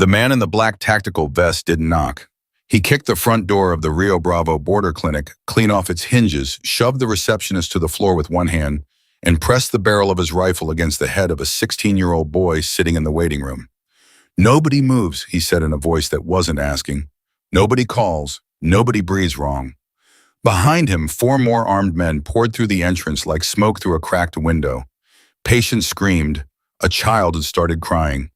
The man in the black tactical vest didn't knock. He kicked the front door of the Rio Bravo border clinic clean off its hinges, shoved the receptionist to the floor with one hand, and pressed the barrel of his rifle against the head of a 16-year-old boy sitting in the waiting room. "Nobody moves," he said in a voice that wasn't asking. "Nobody calls. Nobody breathes wrong." Behind him, 4 more armed men poured through the entrance like smoke through a cracked window. Patients screamed. A child had started crying.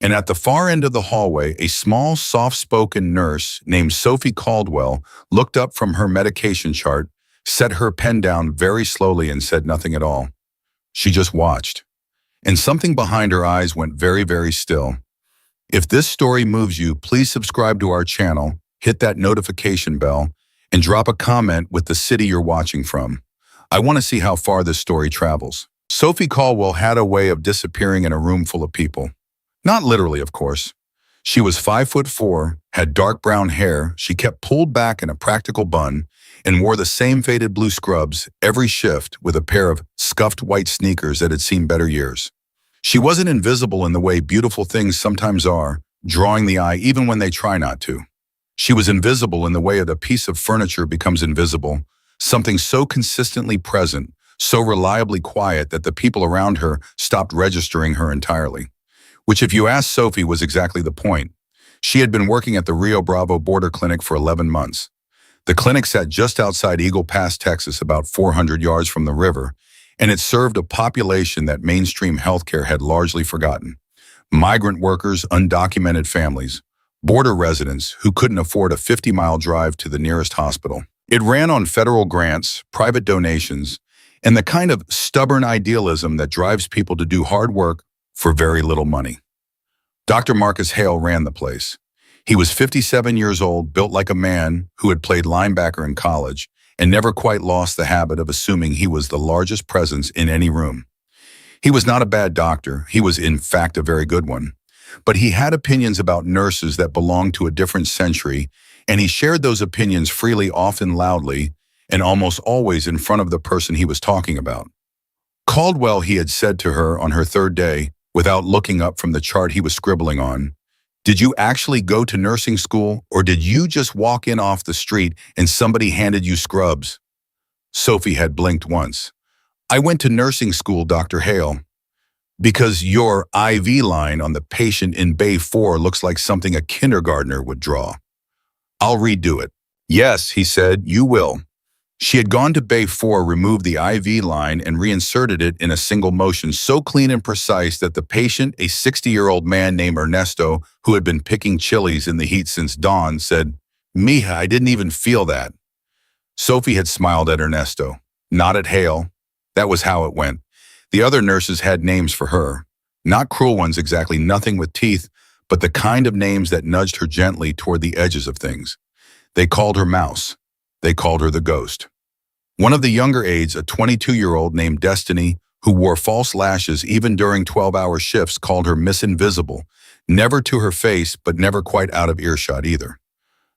And at the far end of the hallway, a small, soft-spoken nurse named Sophie Caldwell looked up from her medication chart, set her pen down very slowly and said nothing at all. She just watched. And something behind her eyes went very, very still. If this story moves you, please subscribe to our channel, hit that notification bell, and drop a comment with the city you're watching from. I want to see how far this story travels. Sophie Caldwell had a way of disappearing in a room full of people. Not literally, of course. She was 5'4", had dark brown hair, she kept pulled back in a practical bun, and wore the same faded blue scrubs every shift with a pair of scuffed white sneakers that had seen better years. She wasn't invisible in the way beautiful things sometimes are, drawing the eye even when they try not to. She was invisible in the way that a piece of furniture becomes invisible, something so consistently present, so reliably quiet that the people around her stopped registering her entirely. Which, if you ask Sophie, was exactly the point. She had been working at the Rio Bravo border clinic for 11 months. The clinic sat just outside Eagle Pass, Texas, about 400 yards from the river, and it served a population that mainstream healthcare had largely forgotten. Migrant workers, undocumented families, border residents who couldn't afford a 50-mile drive to the nearest hospital. It ran on federal grants, private donations, and the kind of stubborn idealism that drives people to do hard work for very little money. Dr. Marcus Hale ran the place. He was 57 years old, built like a man who had played linebacker in college, and never quite lost the habit of assuming he was the largest presence in any room. He was not a bad doctor, he was in fact a very good one. But he had opinions about nurses that belonged to a different century, and he shared those opinions freely, often loudly, and almost always in front of the person he was talking about. Caldwell, he had said to her on her 3rd day, without looking up from the chart he was scribbling on, "Did you actually go to nursing school, or did you just walk in off the street and somebody handed you scrubs?" Sophie had blinked once. "I went to nursing school, Dr. Hale." "Because your IV line on the patient in Bay 4 looks like something a kindergartner would draw." "I'll redo it." "Yes," he said, "you will." She had gone to Bay 4, removed the IV line, and reinserted it in a single motion so clean and precise that the patient, a 60-year-old man named Ernesto, who had been picking chilies in the heat since dawn, said, "Mija, I didn't even feel that." Sophie had smiled at Ernesto, not at Hale. That was how it went. The other nurses had names for her. Not cruel ones exactly, nothing with teeth, but the kind of names that nudged her gently toward the edges of things. They called her Mouse. They called her the Ghost. One of the younger aides, a 22-year-old named Destiny, who wore false lashes even during 12-hour shifts, called her Miss Invisible, never to her face, but never quite out of earshot either.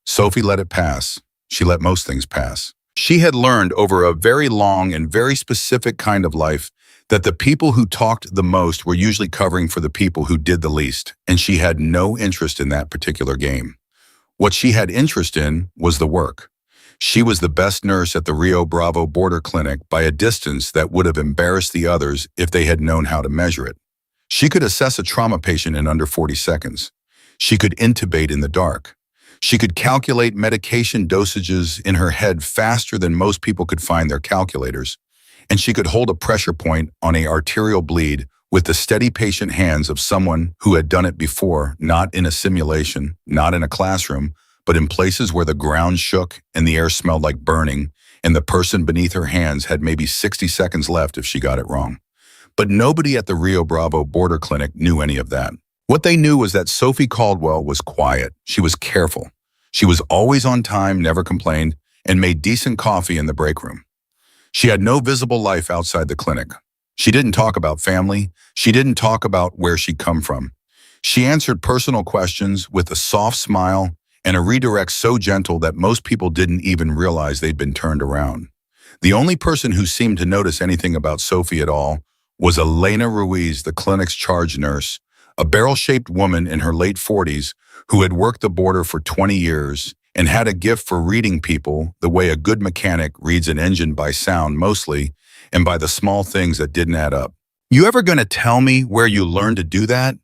Sophie let it pass. She let most things pass. She had learned over a very long and very specific kind of life that the people who talked the most were usually covering for the people who did the least, and she had no interest in that particular game. What she had interest in was the work. She was the best nurse at the Rio Bravo border clinic by a distance that would have embarrassed the others if they had known how to measure it. She could assess a trauma patient in under 40 seconds. She could intubate in the dark. She could calculate medication dosages in her head faster than most people could find their calculators. And she could hold a pressure point on an arterial bleed with the steady patient hands of someone who had done it before, not in a simulation, not in a classroom, but in places where the ground shook and the air smelled like burning, and the person beneath her hands had maybe 60 seconds left if she got it wrong. But nobody at the Rio Bravo border clinic knew any of that. What they knew was that Sophie Caldwell was quiet. She was careful. She was always on time, never complained, and made decent coffee in the break room. She had no visible life outside the clinic. She didn't talk about family. She didn't talk about where she'd come from. She answered personal questions with a soft smile and a redirect so gentle that most people didn't even realize they'd been turned around. The only person who seemed to notice anything about Sophie at all was Elena Ruiz, the clinic's charge nurse, a barrel-shaped woman in her late 40s who had worked the border for 20 years and had a gift for reading people the way a good mechanic reads an engine by sound mostly, and by the small things that didn't add up. "You ever gonna tell me where you learned to do that?"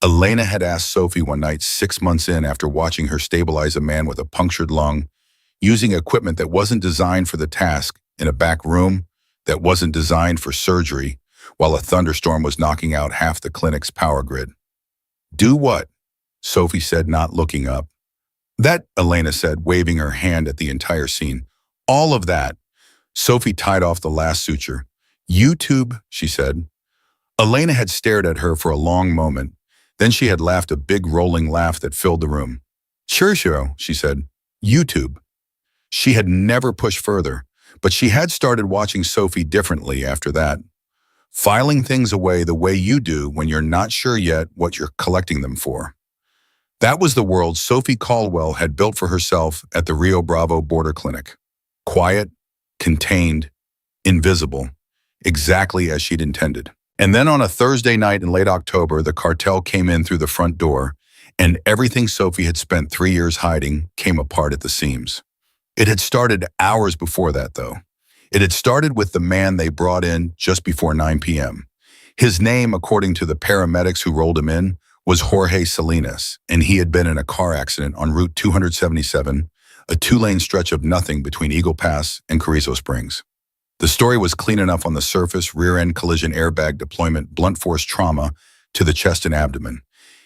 Elena had asked Sophie one night 6 months in after watching her stabilize a man with a punctured lung, using equipment that wasn't designed for the task in a back room that wasn't designed for surgery, while a thunderstorm was knocking out half the clinic's power grid. "Do what?" Sophie said, not looking up. "That," Elena said, waving her hand at the entire scene. "All of that." Sophie tied off the last suture. "YouTube," she said. Elena had stared at her for a long moment. Then she had laughed a big rolling laugh that filled the room. Sure, she said. "YouTube." She had never pushed further, but she had started watching Sophie differently after that. Filing things away the way you do when you're not sure yet what you're collecting them for. That was the world Sophie Caldwell had built for herself at the Rio Bravo border clinic. Quiet, contained, invisible, exactly as she'd intended. And then on a Thursday night in late October, the cartel came in through the front door, and everything Sophie had spent 3 years hiding came apart at the seams. It had started hours before that, though. It had started with the man they brought in just before 9 p.m. His name, according to the paramedics who rolled him in, was Jorge Salinas, and he had been in a car accident on Route 277, a 2-lane stretch of nothing between Eagle Pass and Carrizo Springs. The story was clean enough on the surface: rear-end collision, airbag deployment, blunt force trauma to the chest and abdomen.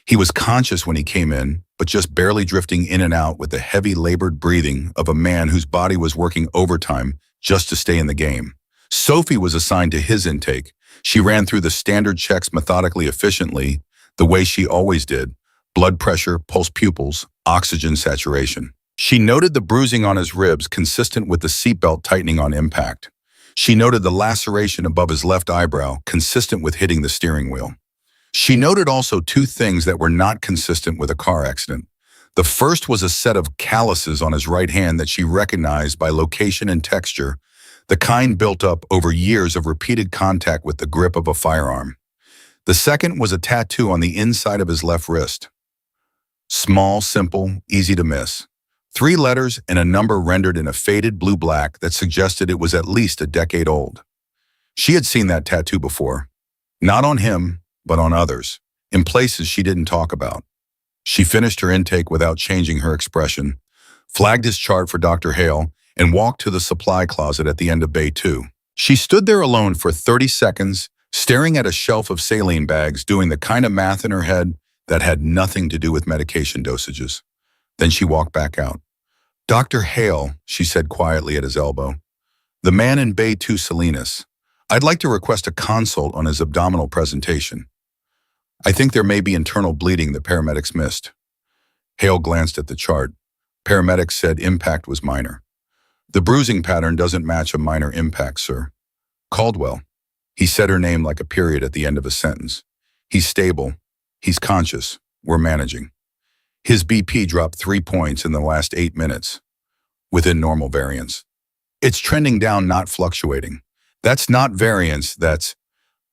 He was conscious when he came in, but just barely drifting in and out with the heavy, labored breathing of a man whose body was working overtime just to stay in the game. Sophie was assigned to his intake. She ran through the standard checks methodically, efficiently, the way she always did: blood pressure, pulse pupils, oxygen saturation. She noted the bruising on his ribs, consistent with the seatbelt tightening on impact. She noted the laceration above his left eyebrow, consistent with hitting the steering wheel. She noted also 2 things that were not consistent with a car accident. The first was a set of calluses on his right hand that she recognized by location and texture, the kind built up over years of repeated contact with the grip of a firearm. The second was a tattoo on the inside of his left wrist. Small, simple, easy to miss. 3 letters and a number rendered in a faded blue-black that suggested it was at least a decade old. She had seen that tattoo before. Not on him, but on others, in places she didn't talk about. She finished her intake without changing her expression, flagged his chart for Dr. Hale, and walked to the supply closet at the end of Bay 2. She stood there alone for 30 seconds, staring at a shelf of saline bags, doing the kind of math in her head that had nothing to do with medication dosages. Then she walked back out. "Dr. Hale," she said quietly at his elbow. "The man in Bay 2, Salinas. I'd like to request a consult on his abdominal presentation. I think there may be internal bleeding the paramedics missed." Hale glanced at the chart. Paramedics said impact was minor. "The bruising pattern doesn't match a minor impact, sir." "Caldwell." He said her name like a period at the end of a sentence. "He's stable. He's conscious. We're managing. His BP dropped 3 points in the last 8 minutes, within normal variance. It's trending down, not fluctuating. That's not variance, that's..."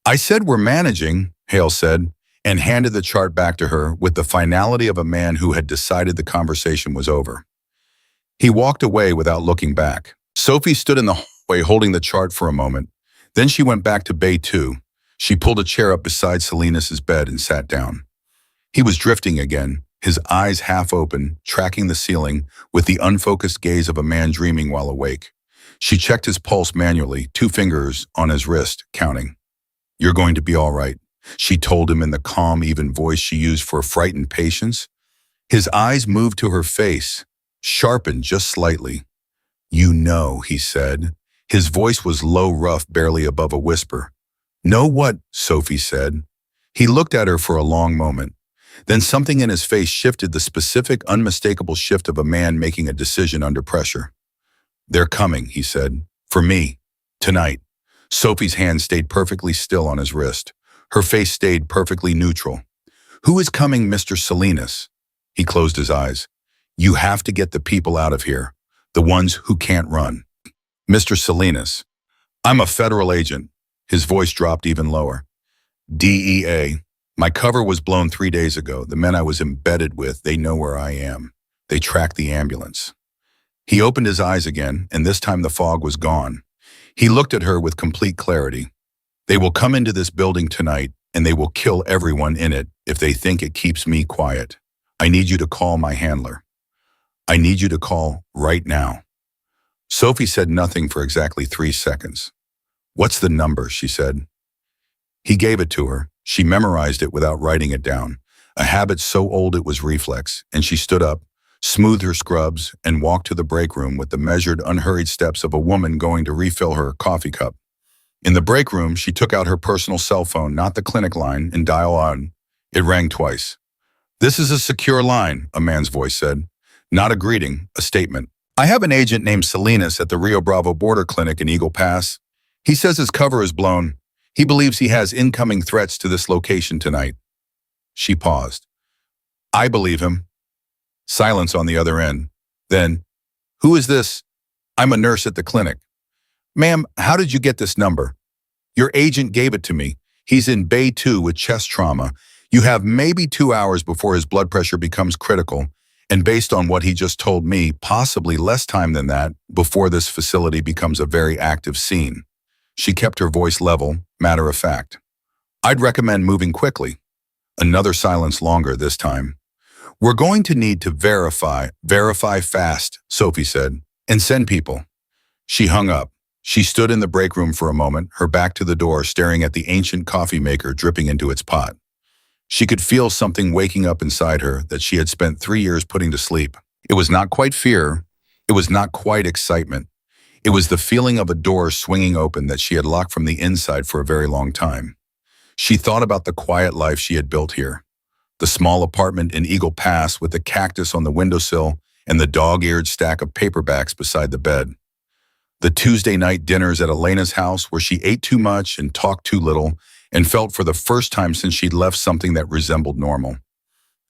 "I said we're managing," Hale said, and handed the chart back to her with the finality of a man who had decided the conversation was over. He walked away without looking back. Sophie stood in the hallway holding the chart for a moment. Then she went back to Bay 2. She pulled a chair up beside Salinas' bed and sat down. He was drifting again, his eyes half open, tracking the ceiling with the unfocused gaze of a man dreaming while awake. She checked his pulse manually, 2 fingers on his wrist, counting. "You're going to be all right," she told him in the calm, even voice she used for frightened patience. His eyes moved to her face, sharpened just slightly. "You know," he said. His voice was low, rough, barely above a whisper. "Know what?" Sophie said. He looked at her for a long moment. Then something in his face shifted, the specific, unmistakable shift of a man making a decision under pressure. "They're coming," he said. "For me. Tonight." Sophie's hand stayed perfectly still on his wrist. Her face stayed perfectly neutral. "Who is coming, Mr. Salinas?" He closed his eyes. "You have to get the people out of here. The ones who can't run." "Mr. Salinas, I'm a federal agent." His voice dropped even lower. "DEA. My cover was blown 3 days ago. The men I was embedded with, they know where I am. They tracked the ambulance. He opened his eyes again, and this time the fog was gone. He looked at her with complete clarity. They will come into this building tonight, and they will kill everyone in it if they think it keeps me quiet. I need you to call my handler. I need you to call right now. Sophie said nothing for exactly 3 seconds. What's the number? She said. He gave it to her. She memorized it without writing it down, a habit so old it was reflex, and she stood up, smoothed her scrubs, and walked to the break room with the measured, unhurried steps of a woman going to refill her coffee cup. In the break room, she took out her personal cell phone, not the clinic line, and dialed on. It rang twice. "This is a secure line," a man's voice said. Not a greeting, a statement. "I have an agent named Salinas at the Rio Bravo border clinic in Eagle Pass. He says his cover is blown. He believes he has incoming threats to this location tonight." She paused. "I believe him." Silence on the other end. Then, "Who is this?" "I'm a nurse at the clinic." "Ma'am, how did you get this number?" "Your agent gave it to me. He's in Bay 2 with chest trauma. You have maybe 2 hours before his blood pressure becomes critical, and based on what he just told me, possibly less time than that before this facility becomes a very active scene." She kept her voice level, matter of fact. "I'd recommend moving quickly." Another silence, longer this time. "We're going to need to verify fast," Sophie said, "and send people." She hung up. She stood in the break room for a moment, her back to the door, staring at the ancient coffee maker dripping into its pot. She could feel something waking up inside her that she had spent 3 years putting to sleep. It was not quite fear. It was not quite excitement. It was the feeling of a door swinging open that she had locked from the inside for a very long time. She thought about the quiet life she had built here. The small apartment in Eagle Pass with the cactus on the windowsill and the dog-eared stack of paperbacks beside the bed. The Tuesday night dinners at Elena's house where she ate too much and talked too little and felt for the first time since she'd left something that resembled normal.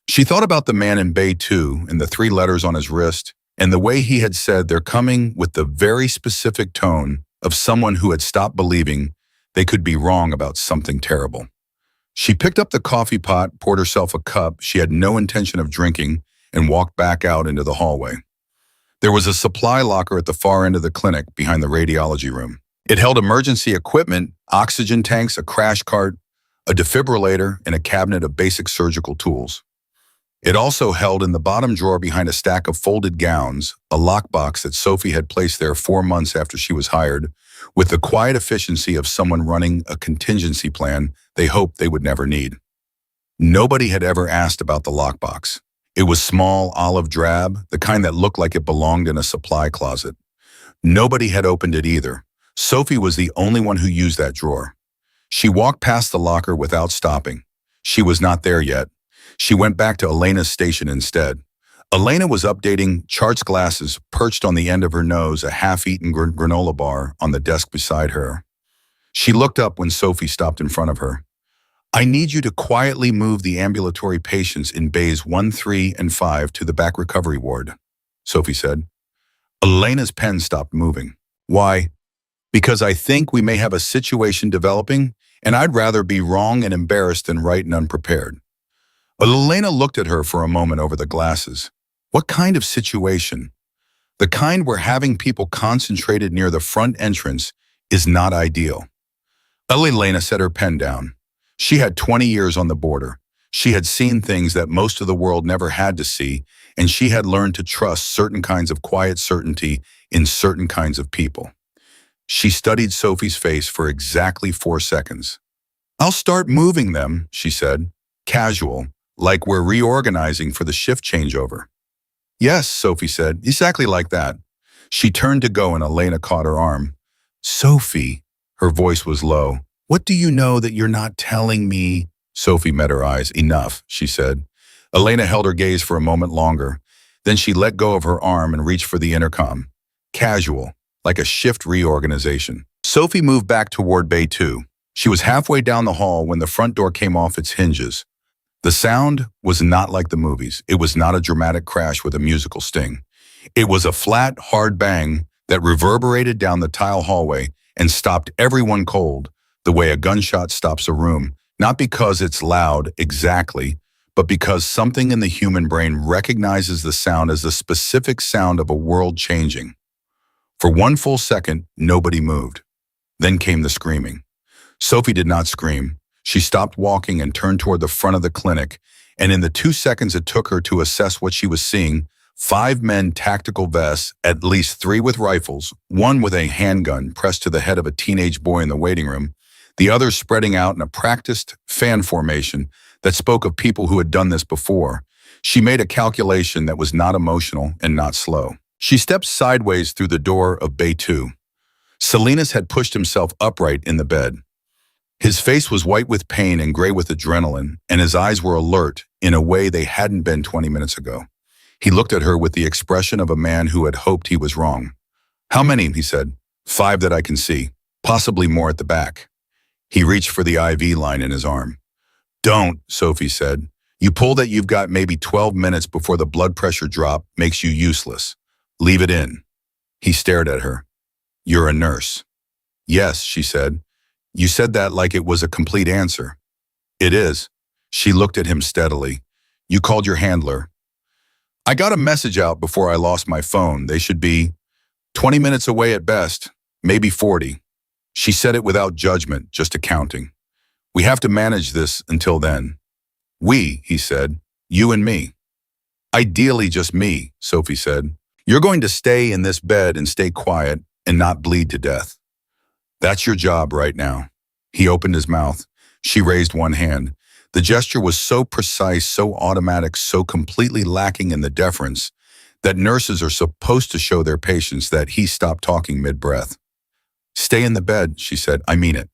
She thought about the man in Bay 2 and the 3 letters on his wrist and the way he had said they're coming, with the very specific tone of someone who had stopped believing they could be wrong about something terrible. She picked up the coffee pot, poured herself a cup she had no intention of drinking, and walked back out into the hallway. There was a supply locker at the far end of the clinic behind the radiology room. It held emergency equipment, oxygen tanks, a crash cart, a defibrillator, and a cabinet of basic surgical tools. It also held in the bottom drawer behind a stack of folded gowns, a lockbox that Sophie had placed there 4 months after she was hired, with the quiet efficiency of someone running a contingency plan they hoped they would never need. Nobody had ever asked about the lockbox. It was small, olive drab, the kind that looked like it belonged in a supply closet. Nobody had opened it either. Sophie was the only one who used that drawer. She walked past the locker without stopping. She was not there yet. She went back to Elena's station instead. Elena was updating charts, glasses perched on the end of her nose, a half-eaten granola bar on the desk beside her. She looked up when Sophie stopped in front of her. "I need you to quietly move the ambulatory patients in bays 1, 3, and 5 to the back recovery ward," Sophie said. Elena's pen stopped moving. "Why?" "Because I think we may have a situation developing, and I'd rather be wrong and embarrassed than right and unprepared." Elena looked at her for a moment over the glasses. What kind of situation? The kind where having people concentrated near the front entrance is not ideal. Elena set her pen down. She had 20 years on the border. She had seen things that most of the world never had to see, and she had learned to trust certain kinds of quiet certainty in certain kinds of people. She studied Sophie's face for exactly 4 seconds. "I'll start moving them," she said, casual, like we're reorganizing for the shift changeover. "Yes," Sophie said, "exactly like that." She turned to go and Elena caught her arm. "Sophie," her voice was low, "what do you know that you're not telling me?" Sophie met her eyes. "Enough," she said. Elena held her gaze for a moment longer. Then she let go of her arm and reached for the intercom. Casual, like a shift reorganization. Sophie moved back toward Bay 2. She was halfway down the hall when the front door came off its hinges. The sound was not like the movies. It was not a dramatic crash with a musical sting. It was a flat, hard bang that reverberated down the tile hallway and stopped everyone cold, the way a gunshot stops a room Not because it's loud, exactly, but because something in the human brain recognizes the sound as the specific sound of a world changing. For one full second, nobody moved. Then came the screaming. Sophie did not scream. She stopped walking and turned toward the front of the clinic, and in the 2 seconds it took her to assess what she was seeing, 5 men, tactical vests, at least 3 with rifles, one with a handgun pressed to the head of a teenage boy in the waiting room, the others spreading out in a practiced fan formation that spoke of people who had done this before. She made a calculation that was not emotional and not slow. She stepped sideways through the door of Bay 2. Salinas had pushed himself upright in the bed. His face was white with pain and gray with adrenaline, and his eyes were alert in a way they hadn't been 20 minutes ago. He looked at her with the expression of a man who had hoped he was wrong. "How many?" he said. "5 that I can see, possibly more at the back." He reached for the IV line in his arm. "Don't," Sophie said. "You pull that you've got maybe 12 minutes before the blood pressure drop makes you useless. Leave it in." He stared at her. "You're a nurse." "Yes," she said. "You said that like it was a complete answer." "It is." She looked at him steadily. "You called your handler." "I got a message out before I lost my phone. They should be 20 minutes away at best, maybe 40. She said it without judgment, just accounting. "We have to manage this until then." "We," he said. "You and me." "Ideally just me," Sophie said. "You're going to stay in this bed and stay quiet and not bleed to death. That's your job right now." He opened his mouth. She raised one hand. The gesture was so precise, so automatic, so completely lacking in the deference that nurses are supposed to show their patients that he stopped talking mid-breath. "Stay in the bed," she said. "I mean it."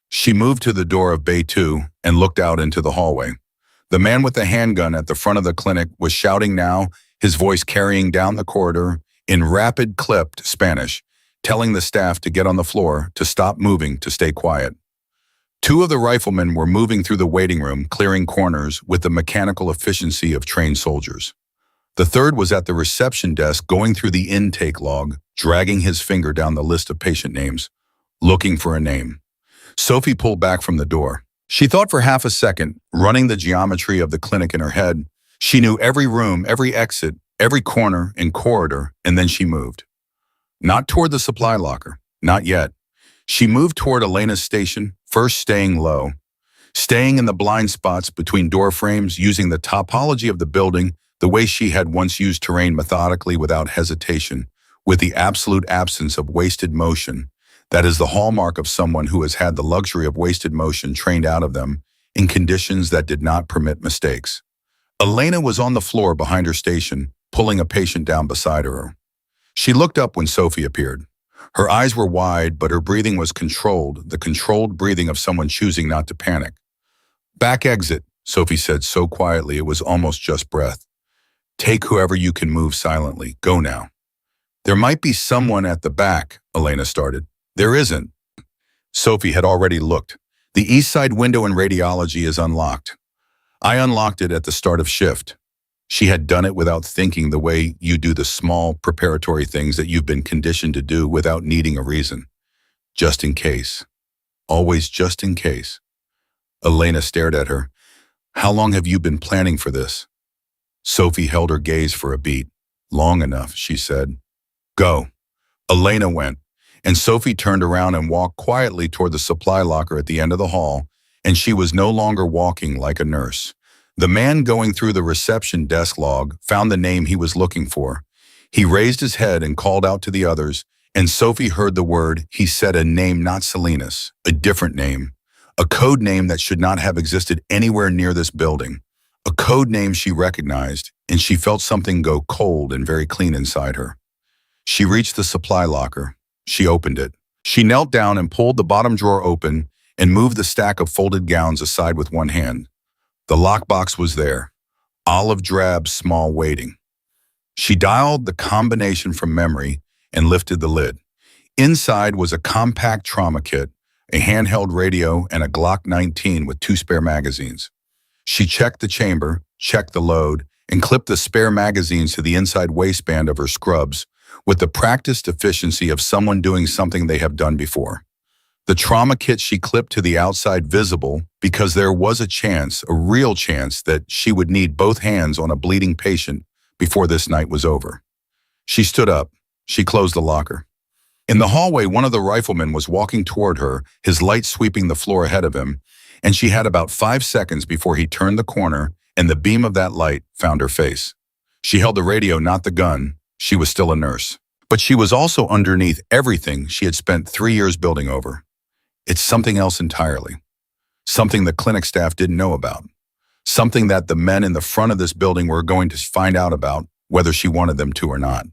She moved to the door of Bay 2 and looked out into the hallway. The man with the handgun at the front of the clinic was shouting now, his voice carrying down the corridor in rapid, clipped Spanish, telling the staff to get on the floor, to stop moving, to stay quiet. 2 of the riflemen were moving through the waiting room, clearing corners with the mechanical efficiency of trained soldiers. The 3rd was at the reception desk going through the intake log, dragging his finger down the list of patient names, looking for a name. Sophie pulled back from the door. She thought for half a second, running the geometry of the clinic in her head. She knew every room, every exit, every corner and corridor, and then she moved. Not toward the supply locker, not yet. She moved toward Elena's station, first staying low, staying in the blind spots between door frames, using the topology of the building the way she had once used terrain methodically without hesitation, with the absolute absence of wasted motion. That is the hallmark of someone who has had the luxury of wasted motion trained out of them in conditions that did not permit mistakes. Elena was on the floor behind her station, pulling a patient down beside her. She looked up when Sophie appeared. Her eyes were wide, but her breathing was controlled, the controlled breathing of someone choosing not to panic. "Back exit," Sophie said so quietly it was almost just breath. "Take whoever you can move silently. Go now." "There might be someone at the back," Elena started. "There isn't." Sophie had already looked. "The east side window in radiology is unlocked. I unlocked it at the start of shift." She had done it without thinking, the way you do the small preparatory things that you've been conditioned to do without needing a reason. Just in case. Always just in case. Elena stared at her. "How long have you been planning for this?" Sophie held her gaze for a beat. "Long enough," she said. "Go." Elena went, and Sophie turned around and walked quietly toward the supply locker at the end of the hall, and she was no longer walking like a nurse. The man going through the reception desk log found the name he was looking for. He raised his head and called out to the others, and Sophie heard the word. He said a name, not Salinas, a different name, a code name that should not have existed anywhere near this building, a code name she recognized, and she felt something go cold and very clean inside her. She reached the supply locker. She opened it. She knelt down and pulled the bottom drawer open and moved the stack of folded gowns aside with one hand. The lockbox was there, olive drab, small, waiting. She dialed the combination from memory and lifted the lid. Inside was a compact trauma kit, a handheld radio, and a Glock 19 with 2 spare magazines. She checked the chamber, checked the load, and clipped the spare magazines to the inside waistband of her scrubs with the practiced efficiency of someone doing something they have done before. The trauma kit she clipped to the outside visible because there was a chance, a real chance, that she would need both hands on a bleeding patient before this night was over. She stood up. She closed the locker. In the hallway, one of the riflemen was walking toward her, his light sweeping the floor ahead of him, and she had about 5 seconds before he turned the corner and the beam of that light found her face. She held the radio, not the gun. She was still a nurse. But she was also underneath everything she had spent 3 years building over. It's something else entirely. Something the clinic staff didn't know about. Something that the men in the front of this building were going to find out about, whether she wanted them to or not.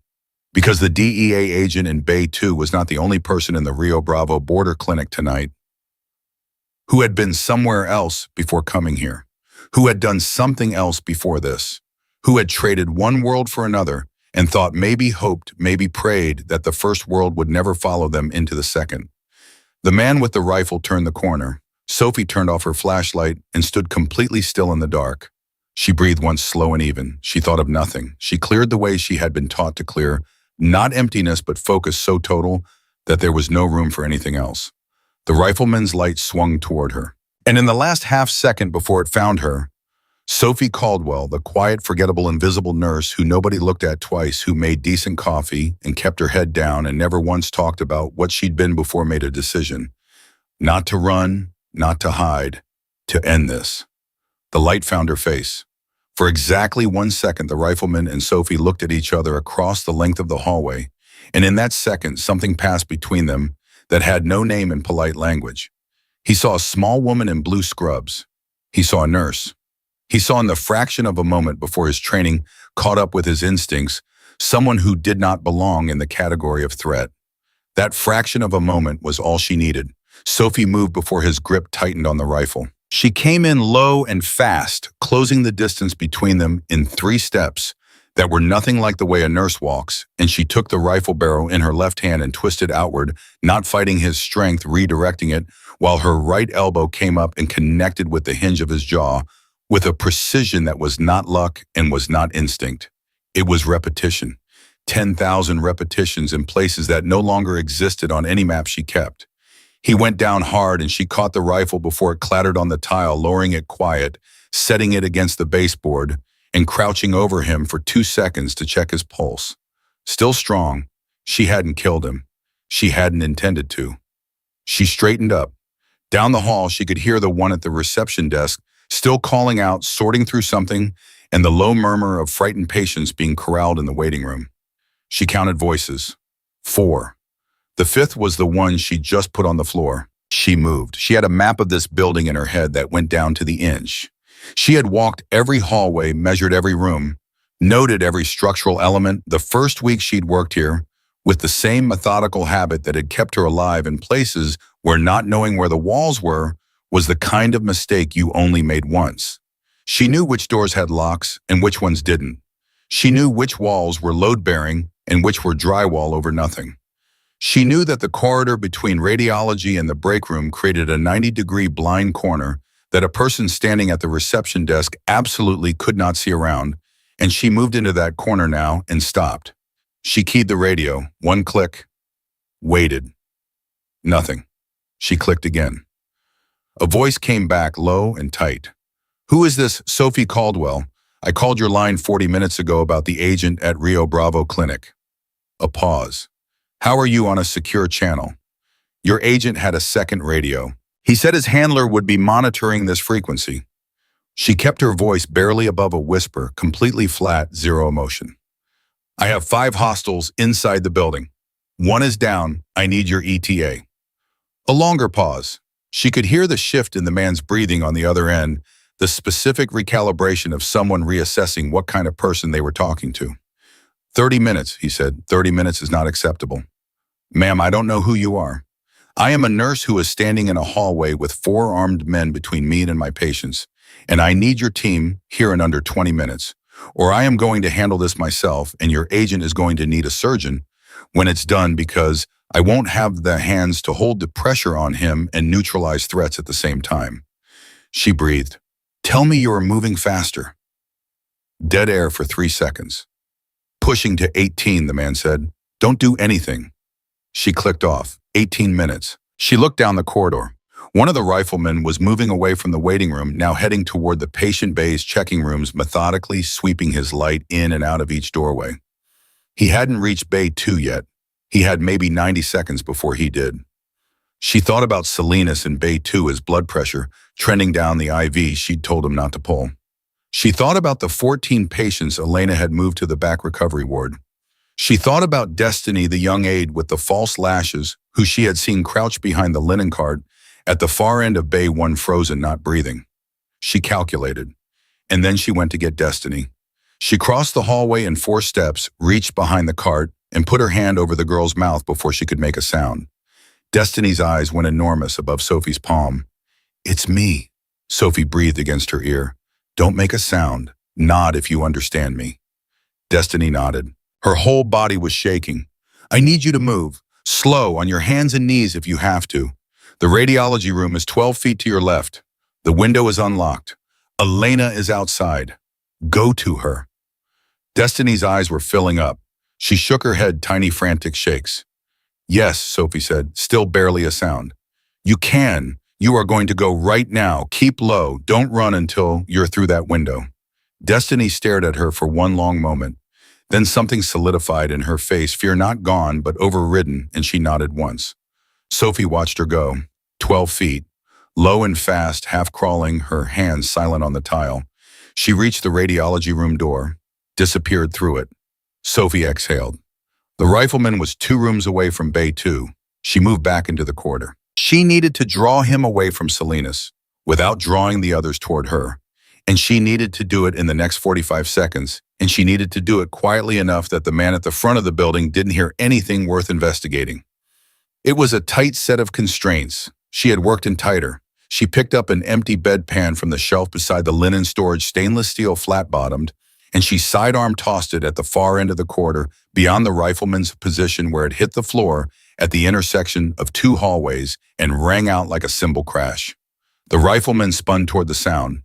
Because the DEA agent in Bay 2 was not the only person in the Rio Bravo border clinic tonight who had been somewhere else before coming here, who had done something else before this, who had traded one world for another and thought, maybe hoped, maybe prayed that the first world would never follow them into the second. The man with the rifle turned the corner. Sophie turned off her flashlight and stood completely still in the dark. She breathed once, slow and even. She thought of nothing. She cleared the way she had been taught to clear, not emptiness but focus so total that there was no room for anything else. The rifleman's light swung toward her. And in the last half second before it found her, Sophie Caldwell, the quiet, forgettable, invisible nurse who nobody looked at twice, who made decent coffee and kept her head down and never once talked about what she'd been before, made a decision. Not to run, not to hide, to end this. The light found her face. For exactly 1 second, the rifleman and Sophie looked at each other across the length of the hallway, and in that second, something passed between them that had no name in polite language. He saw a small woman in blue scrubs. He saw a nurse. He saw in the fraction of a moment before his training caught up with his instincts, someone who did not belong in the category of threat. That fraction of a moment was all she needed. Sophie moved before his grip tightened on the rifle. She came in low and fast, closing the distance between them in 3 steps that were nothing like the way a nurse walks, and she took the rifle barrel in her left hand and twisted outward, not fighting his strength, redirecting it, while her right elbow came up and connected with the hinge of his jaw, with a precision that was not luck and was not instinct. It was repetition. 10,000 repetitions in places that no longer existed on any map she kept. He went down hard and she caught the rifle before it clattered on the tile, lowering it quiet, setting it against the baseboard, and crouching over him for 2 seconds to check his pulse. Still strong, she hadn't killed him. She hadn't intended to. She straightened up. Down the hall, she could hear the one at the reception desk still calling out, sorting through something, and the low murmur of frightened patients being corralled in the waiting room. She counted voices. 4. The 5th was the one she just put on the floor. She moved. She had a map of this building in her head that went down to the inch. She had walked every hallway, measured every room, noted every structural element the first week she'd worked here, with the same methodical habit that had kept her alive in places where not knowing where the walls were was the kind of mistake you only made once. She knew which doors had locks and which ones didn't. She knew which walls were load-bearing and which were drywall over nothing. She knew that the corridor between radiology and the break room created a 90-degree blind corner that a person standing at the reception desk absolutely could not see around, and she moved into that corner now and stopped. She keyed the radio. 1 click. Waited. Nothing. She clicked again. A voice came back, low and tight. "Who is this? Sophie Caldwell. I called your line 40 minutes ago about the agent at Rio Bravo Clinic." A pause. "How are you on a secure channel?" Your agent had a second radio. He said his handler would be monitoring this frequency. She kept her voice barely above a whisper, completely flat, zero emotion. "I have 5 hostiles inside the building. 1 is down. I need your ETA." A longer pause. She could hear the shift in the man's breathing on the other end, the specific recalibration of someone reassessing what kind of person they were talking to. 30 minutes, he said. 30 minutes is not acceptable. "Ma'am, I don't know who you are. I am a nurse who is standing in a hallway with 4 armed men between me and my patients, and I need your team here in under 20 minutes, or I am going to handle this myself, and your agent is going to need a surgeon when it's done because I won't have the hands to hold the pressure on him and neutralize threats at the same time." She breathed. "Tell me you are moving faster." Dead air for 3 seconds. "Pushing to 18, the man said. "Don't do anything." She clicked off. 18 minutes. She looked down the corridor. One of the riflemen was moving away from the waiting room, now heading toward the patient bay's checking rooms, methodically sweeping his light in and out of each doorway. He hadn't reached Bay 2 yet. He had maybe 90 seconds before he did. She thought about Salinas in Bay 2, his blood pressure trending down the IV she'd told him not to pull. She thought about the 14 patients Elena had moved to the back recovery ward. She thought about Destiny, the young aide with the false lashes, who she had seen crouched behind the linen cart at the far end of Bay 1, frozen, not breathing. She calculated. And then she went to get Destiny. She crossed the hallway in 4 steps, reached behind the cart, and put her hand over the girl's mouth before she could make a sound. Destiny's eyes went enormous above Sophie's palm. "It's me," Sophie breathed against her ear. "Don't make a sound. Nod if you understand me." Destiny nodded. Her whole body was shaking. "I need you to move. Slow, on your hands and knees if you have to. The radiology room is 12 feet to your left. The window is unlocked. Elena is outside. Go to her." Destiny's eyes were filling up. She shook her head, tiny frantic shakes. "Yes," Sophie said, still barely a sound. "You can. You are going to go right now. Keep low. Don't run until you're through that window." Destiny stared at her for one long moment. Then something solidified in her face, fear not gone, but overridden, and she nodded once. Sophie watched her go. 12 feet. Low and fast, half crawling, her hands silent on the tile. She reached the radiology room door, disappeared through it. Sophie exhaled. The rifleman was 2 rooms away from Bay 2. She moved back into the corridor. She needed to draw him away from Salinas, without drawing the others toward her. And she needed to do it in the next 45 seconds, and she needed to do it quietly enough that the man at the front of the building didn't hear anything worth investigating. It was a tight set of constraints. She had worked in tighter. She picked up an empty bedpan from the shelf beside the linen storage, stainless steel flat-bottomed, and she sidearm tossed it at the far end of the corridor, beyond the rifleman's position, where it hit the floor at the intersection of 2 hallways and rang out like a cymbal crash. The rifleman spun toward the sound.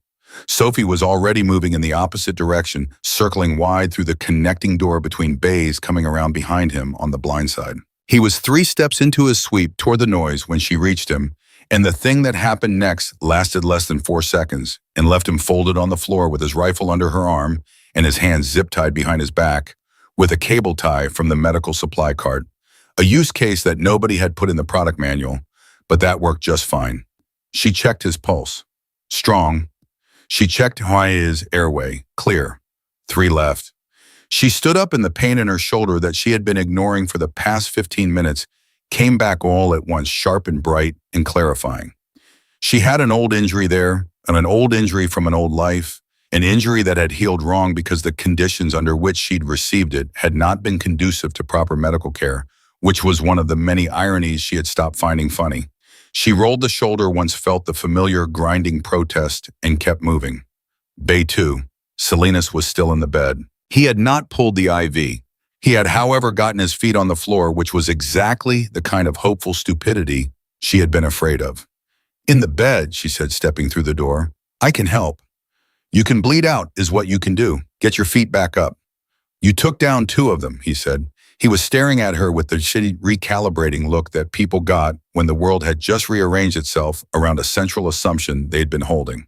Sophie was already moving in the opposite direction, circling wide through the connecting door between bays, coming around behind him on the blind side. He was 3 steps into his sweep toward the noise when she reached him, and the thing that happened next lasted less than 4 seconds and left him folded on the floor with his rifle under her arm and his hands zip-tied behind his back with a cable tie from the medical supply cart, a use case that nobody had put in the product manual, but that worked just fine. She checked his pulse. Strong. She checked his airway. Clear. 3 left. She stood up, and the pain in her shoulder that she had been ignoring for the past 15 minutes came back all at once, sharp and bright and clarifying. She had an old injury there, and an old injury from an old life, an injury that had healed wrong because the conditions under which she'd received it had not been conducive to proper medical care, which was one of the many ironies she had stopped finding funny. She rolled the shoulder, once felt the familiar grinding protest, and kept moving. Bay 2. Salinas was still in the bed. He had not pulled the IV. He had, however, gotten his feet on the floor, which was exactly the kind of hopeful stupidity she had been afraid of. "In the bed," she said, stepping through the door. "I can help." "You can bleed out, is what you can do. Get your feet back up." "You took down 2 of them," he said. He was staring at her with the shitty recalibrating look that people got when the world had just rearranged itself around a central assumption they'd been holding.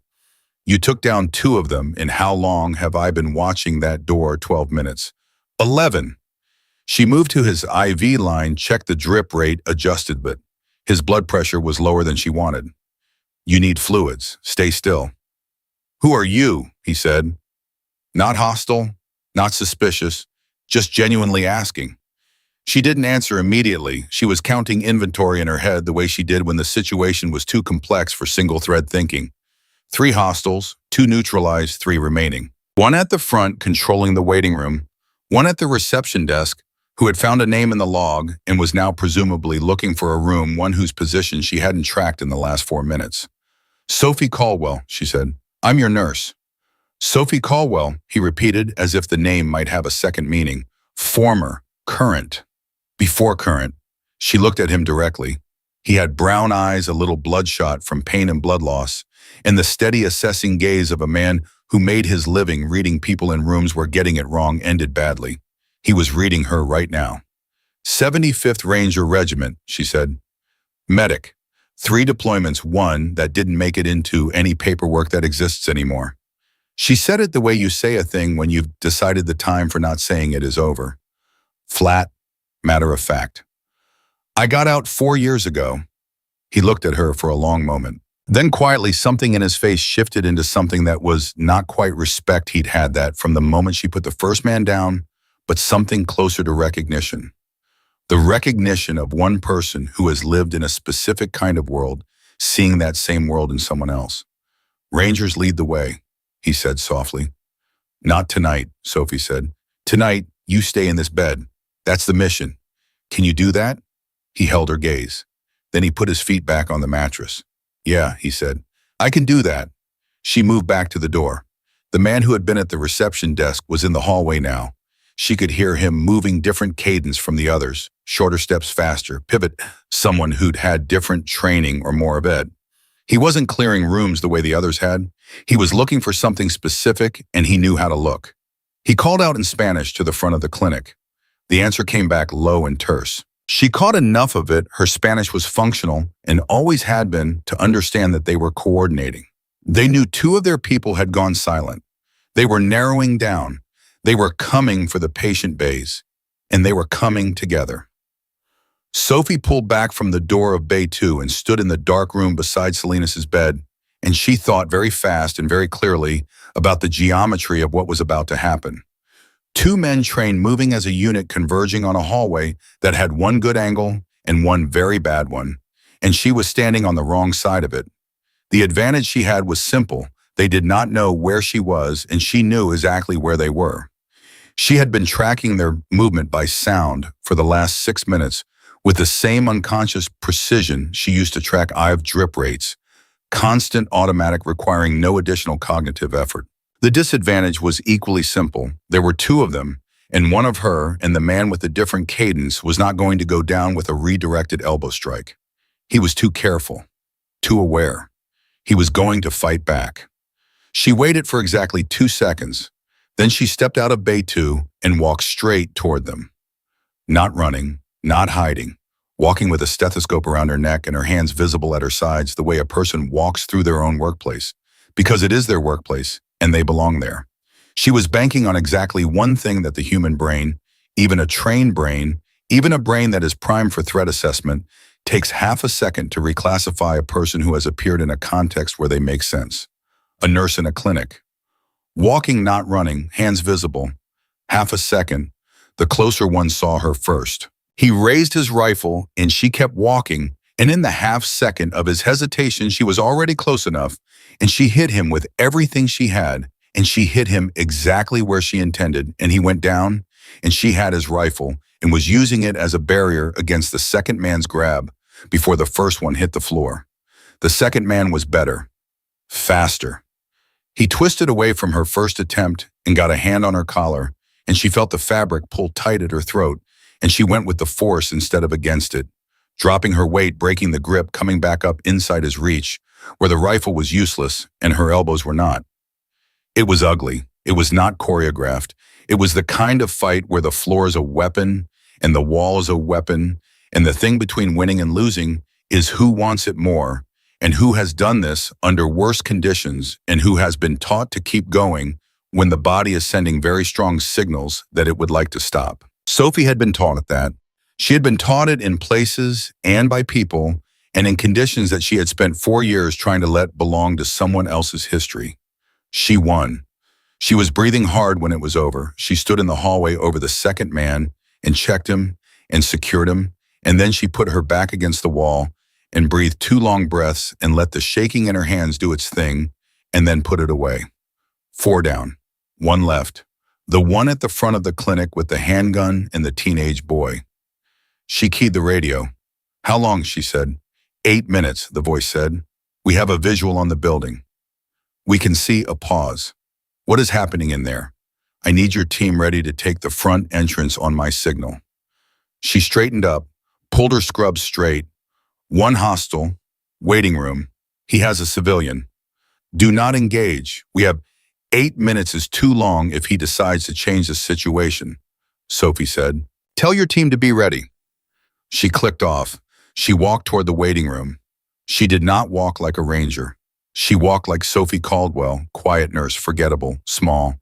"You took down 2 of them, and how long have I been watching that door? 12 minutes. 11. She moved to his IV line, checked the drip rate, adjusted it. His blood pressure was lower than she wanted. "You need fluids. Stay still." "Who are you?" he said. Not hostile, not suspicious, just genuinely asking. She didn't answer immediately. She was counting inventory in her head the way she did when the situation was too complex for single-thread thinking. 3 hostiles, 2 neutralized, 3 remaining. 1 at the front, controlling the waiting room. 1 at the reception desk, who had found a name in the log and was now presumably looking for a room, one whose position she hadn't tracked in the last 4 minutes. "Sophie Caldwell," she said. "I'm your nurse." "Sophie Caldwell," he repeated, as if the name might have a second meaning. Former, current, before current. She looked at him directly. He had brown eyes, a little bloodshot from pain and blood loss, and the steady assessing gaze of a man who made his living reading people in rooms where getting it wrong ended badly. He was reading her right now. 75th Ranger Regiment, she said. Medic. 3 deployments, 1 that didn't make it into any paperwork that exists anymore. She said it the way you say a thing when you've decided the time for not saying it is over. Flat, matter of fact. I got out 4 years ago. He looked at her for a long moment. Then quietly, something in his face shifted into something that was not quite respect. He'd had that from the moment she put the first man down, but something closer to recognition. The recognition of one person who has lived in a specific kind of world, seeing that same world in someone else. Rangers lead the way, he said softly. Not tonight, Sophie said. Tonight, you stay in this bed. That's the mission. Can you do that? He held her gaze. Then he put his feet back on the mattress. Yeah, he said. I can do that. She moved back to the door. The man who had been at the reception desk was in the hallway now. She could hear him moving different cadence from the others, shorter steps faster, pivot, someone who'd had different training or more of it. He wasn't clearing rooms the way the others had. He was looking for something specific, and he knew how to look. He called out in Spanish to the front of the clinic. The answer came back low and terse. She caught enough of it, her Spanish was functional and always had been, to understand that they were coordinating. They knew 2 of their people had gone silent. They were narrowing down. They were coming for the patient bays, and they were coming together. Sophie pulled back from the door of Bay 2 and stood in the dark room beside Salinas' bed, and she thought very fast and very clearly about the geometry of what was about to happen. 2 men trained moving as a unit converging on a hallway that had 1 good angle and 1 very bad one, and she was standing on the wrong side of it. The advantage she had was simple. They did not know where she was, and she knew exactly where they were. She had been tracking their movement by sound for the last 6 minutes with the same unconscious precision she used to track IV drip rates, constant automatic requiring no additional cognitive effort. The disadvantage was equally simple. There were 2 of them, and one of her and the man with the different cadence was not going to go down with a redirected elbow strike. He was too careful, too aware. He was going to fight back. She waited for exactly 2 seconds. Then she stepped out of Bay 2 and walked straight toward them. Not running, not hiding, walking with a stethoscope around her neck and her hands visible at her sides the way a person walks through their own workplace, because it is their workplace and they belong there. She was banking on exactly one thing that the human brain, even a trained brain, even a brain that is primed for threat assessment, takes half a second to reclassify a person who has appeared in a context where they make sense. A nurse in a clinic. Walking, not running, hands visible. Half a second. The closer one saw her first. He raised his rifle and she kept walking, and in the half second of his hesitation, she was already close enough, and she hit him with everything she had, and she hit him exactly where she intended, and he went down, and she had his rifle and was using it as a barrier against the second man's grab before the first one hit the floor. The second man was better, faster. He twisted away from her first attempt and got a hand on her collar, and she felt the fabric pull tight at her throat, and she went with the force instead of against it, dropping her weight, breaking the grip, coming back up inside his reach, where the rifle was useless and her elbows were not. It was ugly. It was not choreographed. It was the kind of fight where the floor is a weapon and the wall is a weapon, and the thing between winning and losing is who wants it more, and who has done this under worse conditions, and who has been taught to keep going when the body is sending very strong signals that it would like to stop. Sophie had been taught that. She had been taught it in places and by people and in conditions that she had spent 4 years trying to let belong to someone else's history. She won. She was breathing hard when it was over. She stood in the hallway over the second man and checked him and secured him, and then she put her back against the wall and breathed 2 long breaths and let the shaking in her hands do its thing, and then put it away. 4 down, 1 left. The one at the front of the clinic with the handgun and the teenage boy. She keyed the radio. How long, she said. 8 minutes, the voice said. We have a visual on the building. We can see a pause. What is happening in there? I need your team ready to take the front entrance on my signal. She straightened up, pulled her scrubs straight. 1 hostile, waiting room. He has a civilian. Do not engage. We have 8 minutes is too long if he decides to change the situation, Sophie said. Tell your team to be ready. She clicked off. She walked toward the waiting room. She did not walk like a ranger. She walked like Sophie Caldwell, quiet nurse, forgettable, small,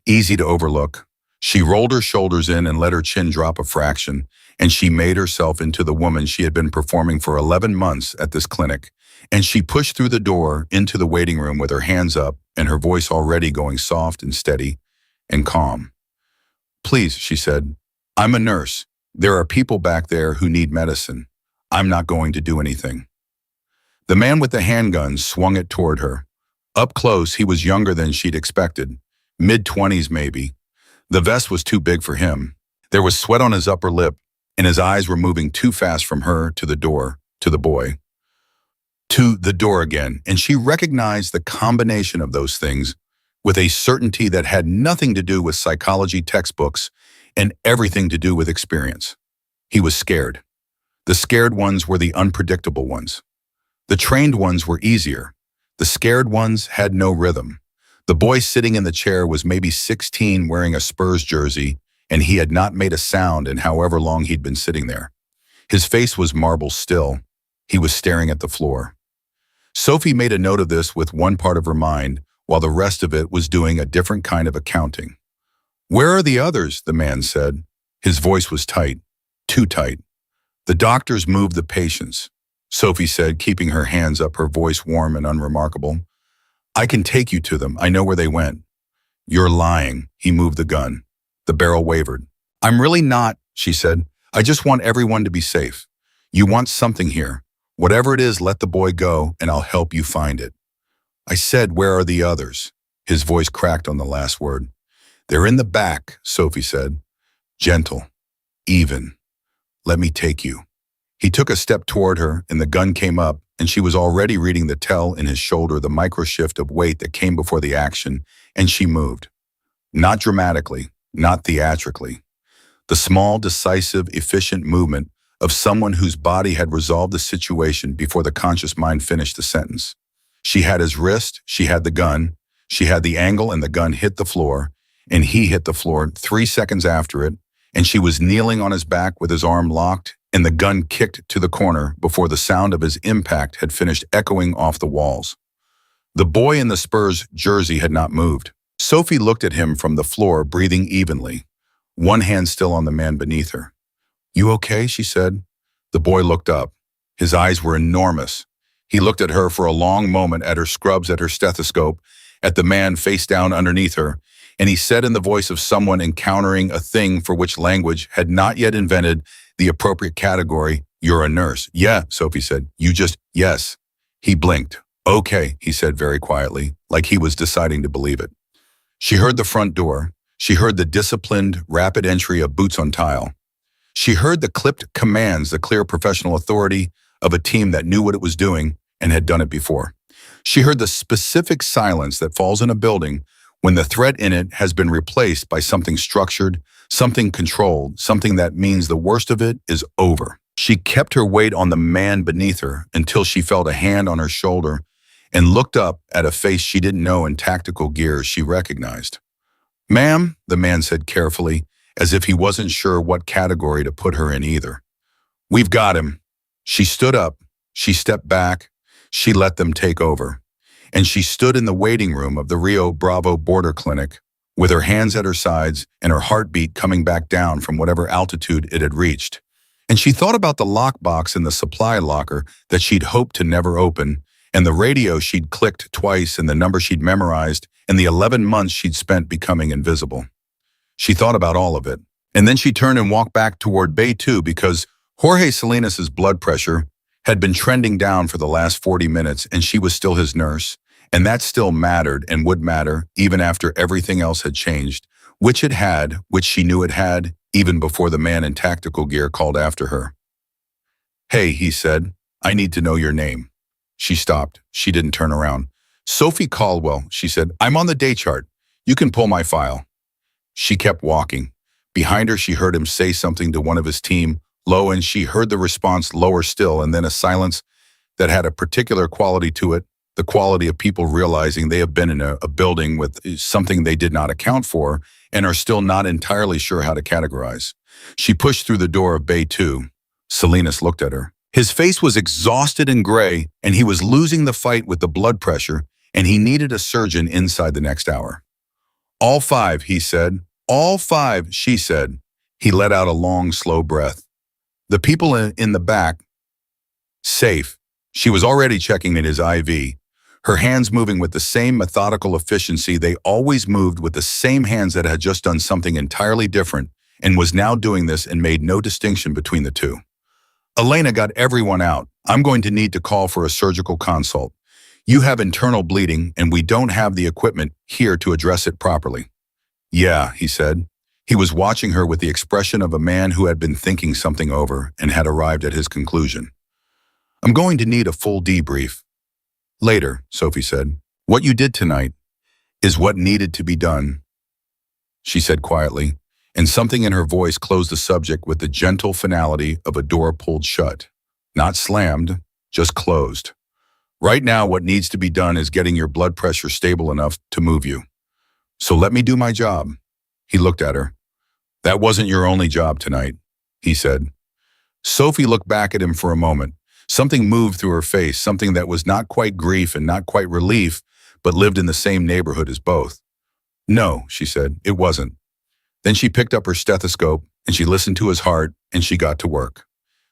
easy to overlook. She rolled her shoulders in and let her chin drop a fraction, and she made herself into the woman she had been performing for 11 months at this clinic. And she pushed through the door into the waiting room with her hands up and her voice already going soft and steady and calm. "Please," she said, "I'm a nurse. There are people back there who need medicine. I'm not going to do anything." The man with the handgun swung it toward her. Up close, he was younger than she'd expected, mid-20s maybe. The vest was too big for him. There was sweat on his upper lip, and his eyes were moving too fast from her to the door, to the boy, to the door again, and she recognized the combination of those things with a certainty that had nothing to do with psychology textbooks and everything to do with experience. He was scared. The scared ones were the unpredictable ones. The trained ones were easier. The scared ones had no rhythm. The boy sitting in the chair was maybe 16 wearing a Spurs jersey, and he had not made a sound in however long he'd been sitting there. His face was marble still. He was staring at the floor. Sophie made a note of this with one part of her mind, while the rest of it was doing a different kind of accounting. "Where are the others?" the man said. His voice was tight, too tight. "The doctors moved the patients," Sophie said, keeping her hands up, her voice warm and unremarkable. "I can take you to them. I know where they went." "You're lying." He moved the gun. The barrel wavered. "I'm really not," she said. "I just want everyone to be safe. You want something here. Whatever it is, let the boy go, and I'll help you find it." "I said, where are the others?" His voice cracked on the last word. "They're in the back," Sophie said. "Gentle. Even. Let me take you." He took a step toward her, and the gun came up, and she was already reading the tell in his shoulder, the micro-shift of weight that came before the action, and she moved. Not dramatically, not theatrically. The small, decisive, efficient movement of someone whose body had resolved the situation before the conscious mind finished the sentence. She had his wrist, she had the gun, she had the angle, and the gun hit the floor, and he hit the floor 3 seconds after it, and she was kneeling on his back with his arm locked, and the gun kicked to the corner before the sound of his impact had finished echoing off the walls. The boy in the Spurs jersey had not moved. Sophie looked at him from the floor, breathing evenly, one hand still on the man beneath her. "You okay?" she said. The boy looked up. His eyes were enormous. He looked at her for a long moment, at her scrubs, at her stethoscope, at the man face down underneath her, and he said in the voice of someone encountering a thing for which language had not yet invented the appropriate category, "You're a nurse." "Yeah," Sophie said. "Yes." He blinked. "Okay," he said very quietly, like he was deciding to believe it. She heard the front door. She heard the disciplined, rapid entry of boots on tile. She heard the clipped commands, the clear professional authority of a team that knew what it was doing and had done it before. She heard the specific silence that falls in a building when the threat in it has been replaced by something structured, something controlled, something that means the worst of it is over. She kept her weight on the man beneath her until she felt a hand on her shoulder and looked up at a face she didn't know in tactical gear she recognized. "Ma'am," the man said carefully, as if he wasn't sure what category to put her in either. "We've got him." She stood up. She stepped back. She let them take over. And she stood in the waiting room of the Rio Bravo border clinic with her hands at her sides and her heartbeat coming back down from whatever altitude it had reached. And she thought about the lockbox in the supply locker that she'd hoped to never open, and the radio she'd clicked twice, and the number she'd memorized, and the 11 months she'd spent becoming invisible. She thought about all of it. And then she turned and walked back toward Bay 2 because Jorge Salinas' blood pressure had been trending down for the last 40 minutes, and she was still his nurse, and that still mattered and would matter even after everything else had changed, which it had, which she knew it had, even before the man in tactical gear called after her. "Hey," he said, "I need to know your name." She stopped. She didn't turn around. "Sophie Caldwell," she said. "I'm on the day chart. You can pull my file." She kept walking. Behind her, she heard him say something to one of his team, low, and she heard the response lower still, and then a silence that had a particular quality to it, the quality of people realizing they have been in a building with something they did not account for and are still not entirely sure how to categorize. She pushed through the door of Bay 2. Salinas looked at her. His face was exhausted and gray, and he was losing the fight with the blood pressure, and he needed a surgeon inside the next hour. All five, he said. All five, she said. He let out a long, slow breath. The people in the back, safe. She was already checking at his IV, her hands moving with the same methodical efficiency they always moved, with the same hands that had just done something entirely different and was now doing this and made no distinction between the two. Elena got everyone out. I'm going to need to call for a surgical consult. You have internal bleeding and we don't have the equipment here to address it properly. Yeah, he said. He was watching her with the expression of a man who had been thinking something over and had arrived at his conclusion. I'm going to need a full debrief. Later, Sophie said. What you did tonight is what needed to be done, she said quietly, and something in her voice closed the subject with the gentle finality of a door pulled shut. Not slammed, just closed. Right now, what needs to be done is getting your blood pressure stable enough to move you. So let me do my job. He looked at her. That wasn't your only job tonight, he said. Sophie looked back at him for a moment. Something moved through her face, something that was not quite grief and not quite relief, but lived in the same neighborhood as both. No, she said, it wasn't. Then she picked up her stethoscope and she listened to his heart and she got to work.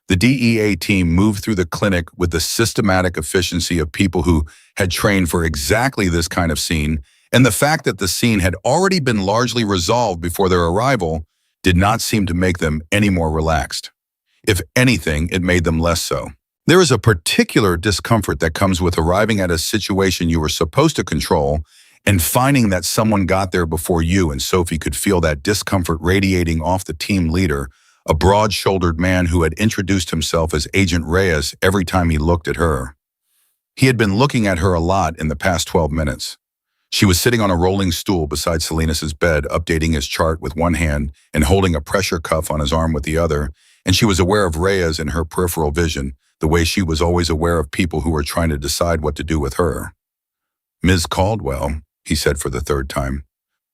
The DEA team moved through the clinic with the systematic efficiency of people who had trained for exactly this kind of scene, and the fact that the scene had already been largely resolved before their arrival did not seem to make them any more relaxed. If anything, it made them less so. There is a particular discomfort that comes with arriving at a situation you were supposed to control and finding that someone got there before you, and Sophie could feel that discomfort radiating off the team leader, a broad-shouldered man who had introduced himself as Agent Reyes every time he looked at her. He had been looking at her a lot in the past 12 minutes. She was sitting on a rolling stool beside Salinas' bed, updating his chart with one hand and holding a pressure cuff on his arm with the other, and she was aware of Reyes in her peripheral vision, the way she was always aware of people who were trying to decide what to do with her. Ms. Caldwell, he said for the third time.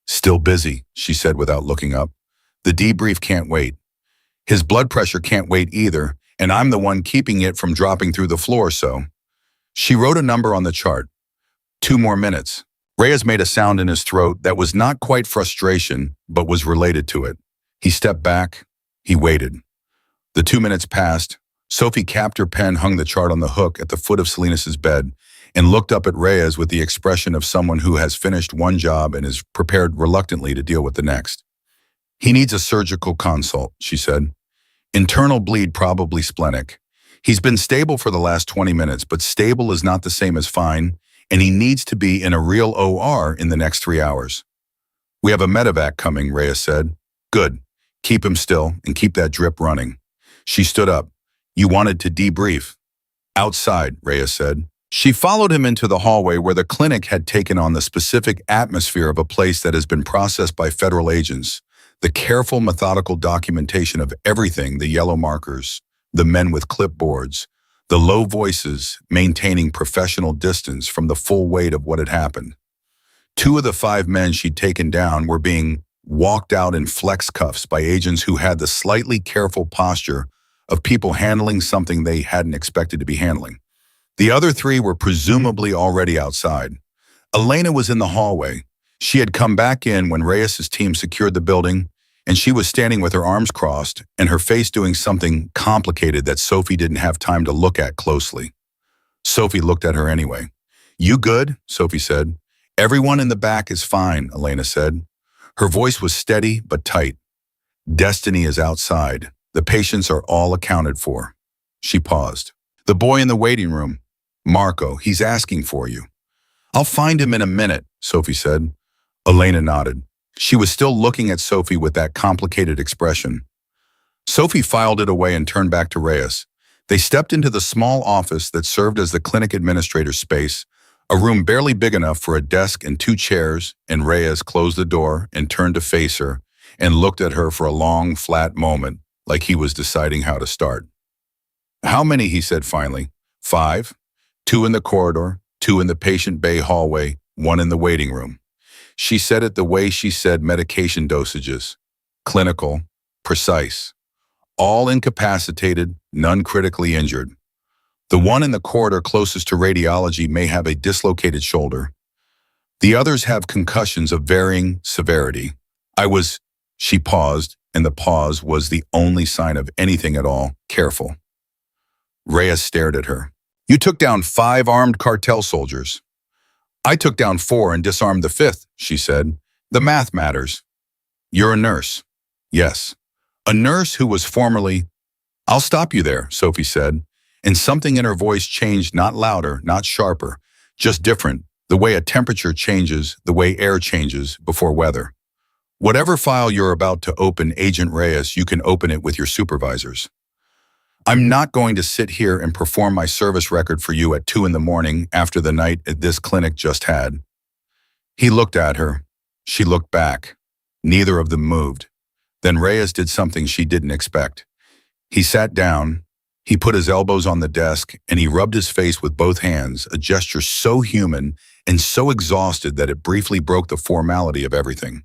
Still busy, she said without looking up. The debrief can't wait. His blood pressure can't wait either, and I'm the one keeping it from dropping through the floor, so. She wrote a number on the chart. 2 more minutes. Reyes made a sound in his throat that was not quite frustration, but was related to it. He stepped back. He waited. The 2 minutes passed. Sophie capped her pen, hung the chart on the hook at the foot of Salinas' bed, and looked up at Reyes with the expression of someone who has finished one job and is prepared reluctantly to deal with the next. He needs a surgical consult, she said. Internal bleed, probably splenic. He's been stable for the last 20 minutes, but stable is not the same as fine, and he needs to be in a real OR in the next 3 hours. We have a medevac coming, Reyes said. Good. Keep him still and keep that drip running. She stood up. You wanted to debrief. Outside, Reyes said. She followed him into the hallway where the clinic had taken on the specific atmosphere of a place that has been processed by federal agents. The careful, methodical documentation of everything, the yellow markers, the men with clipboards, the low voices maintaining professional distance from the full weight of what had happened. 2 of the 5 men she'd taken down were being walked out in flex cuffs by agents who had the slightly careful posture of people handling something they hadn't expected to be handling. The other 3 were presumably already outside. Elena was in the hallway. She had come back in when Reyes' team secured the building, and she was standing with her arms crossed and her face doing something complicated that Sophie didn't have time to look at closely. Sophie looked at her anyway. You good? Sophie said. Everyone in the back is fine, Elena said. Her voice was steady but tight. Destiny is outside. The patients are all accounted for. She paused. The boy in the waiting room. Marco, he's asking for you. I'll find him in a minute, Sophie said. Elena nodded. She was still looking at Sophie with that complicated expression. Sophie filed it away and turned back to Reyes. They stepped into the small office that served as the clinic administrator's space, a room barely big enough for a desk and 2 chairs, and Reyes closed the door and turned to face her and looked at her for a long, flat moment, like he was deciding how to start. How many, he said finally. 5. 2 in the corridor, 2 in the patient bay hallway, 1 in the waiting room. She said it the way she said medication dosages. Clinical, precise. all incapacitated, none critically injured. The one in the corridor closest to radiology may have a dislocated shoulder. The others have concussions of varying severity. She paused, and the pause was the only sign of anything at all. Careful. Reyes stared at her. You took down 5 armed cartel soldiers. I took down 4 and disarmed the 5th, she said. The math matters. You're a nurse. Yes. A nurse who was formerly... I'll stop you there, Sophie said, and something in her voice changed, not louder, not sharper, just different, the way a temperature changes, the way air changes before weather. Whatever file you're about to open, Agent Reyes, you can open it with your supervisors. I'm not going to sit here and perform my service record for you at 2 in the morning after the night at this clinic just had. He looked at her. She looked back. Neither of them moved. Then Reyes did something she didn't expect. He sat down, he put his elbows on the desk, and he rubbed his face with both hands, a gesture so human and so exhausted that it briefly broke the formality of everything.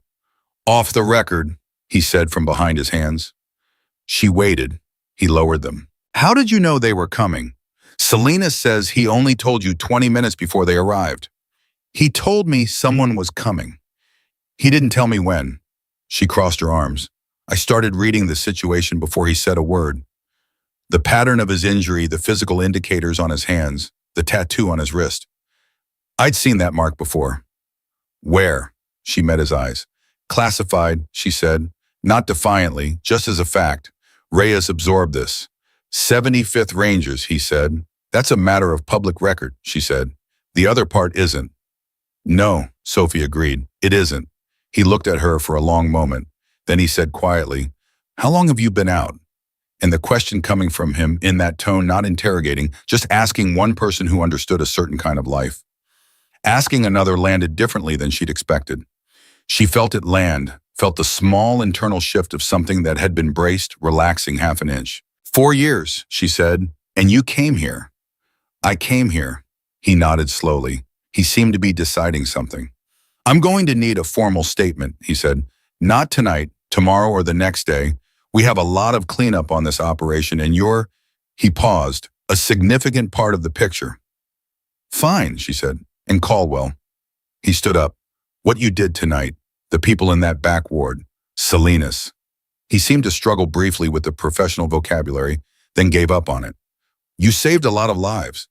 Off the record, he said from behind his hands. She waited. He lowered them. How did you know they were coming? Salinas says he only told you 20 minutes before they arrived. He told me someone was coming. He didn't tell me when. She crossed her arms. I started reading the situation before he said a word. The pattern of his injury, the physical indicators on his hands, the tattoo on his wrist. I'd seen that mark before. Where? She met his eyes. Classified, she said, not defiantly, just as a fact. Reyes absorbed this. 75th Rangers, he said. That's a matter of public record, she said. The other part isn't. No, Sophie agreed. It isn't. He looked at her for a long moment. Then he said quietly, how long have you been out? And the question coming from him in that tone, not interrogating, just asking one person who understood a certain kind of life. Asking another landed differently than she'd expected. She felt it land, felt the small internal shift of something that had been braced, relaxing half an inch. 4 years, she said, and you came here. I came here. He nodded slowly. He seemed to be deciding something. I'm going to need a formal statement, he said. Not tonight, tomorrow or the next day. We have a lot of cleanup on this operation and you're, he paused, a significant part of the picture. Fine, she said. And Caldwell. He stood up. What you did tonight, the people in that back ward, Salinas. He seemed to struggle briefly with the professional vocabulary, then gave up on it. You saved a lot of lives.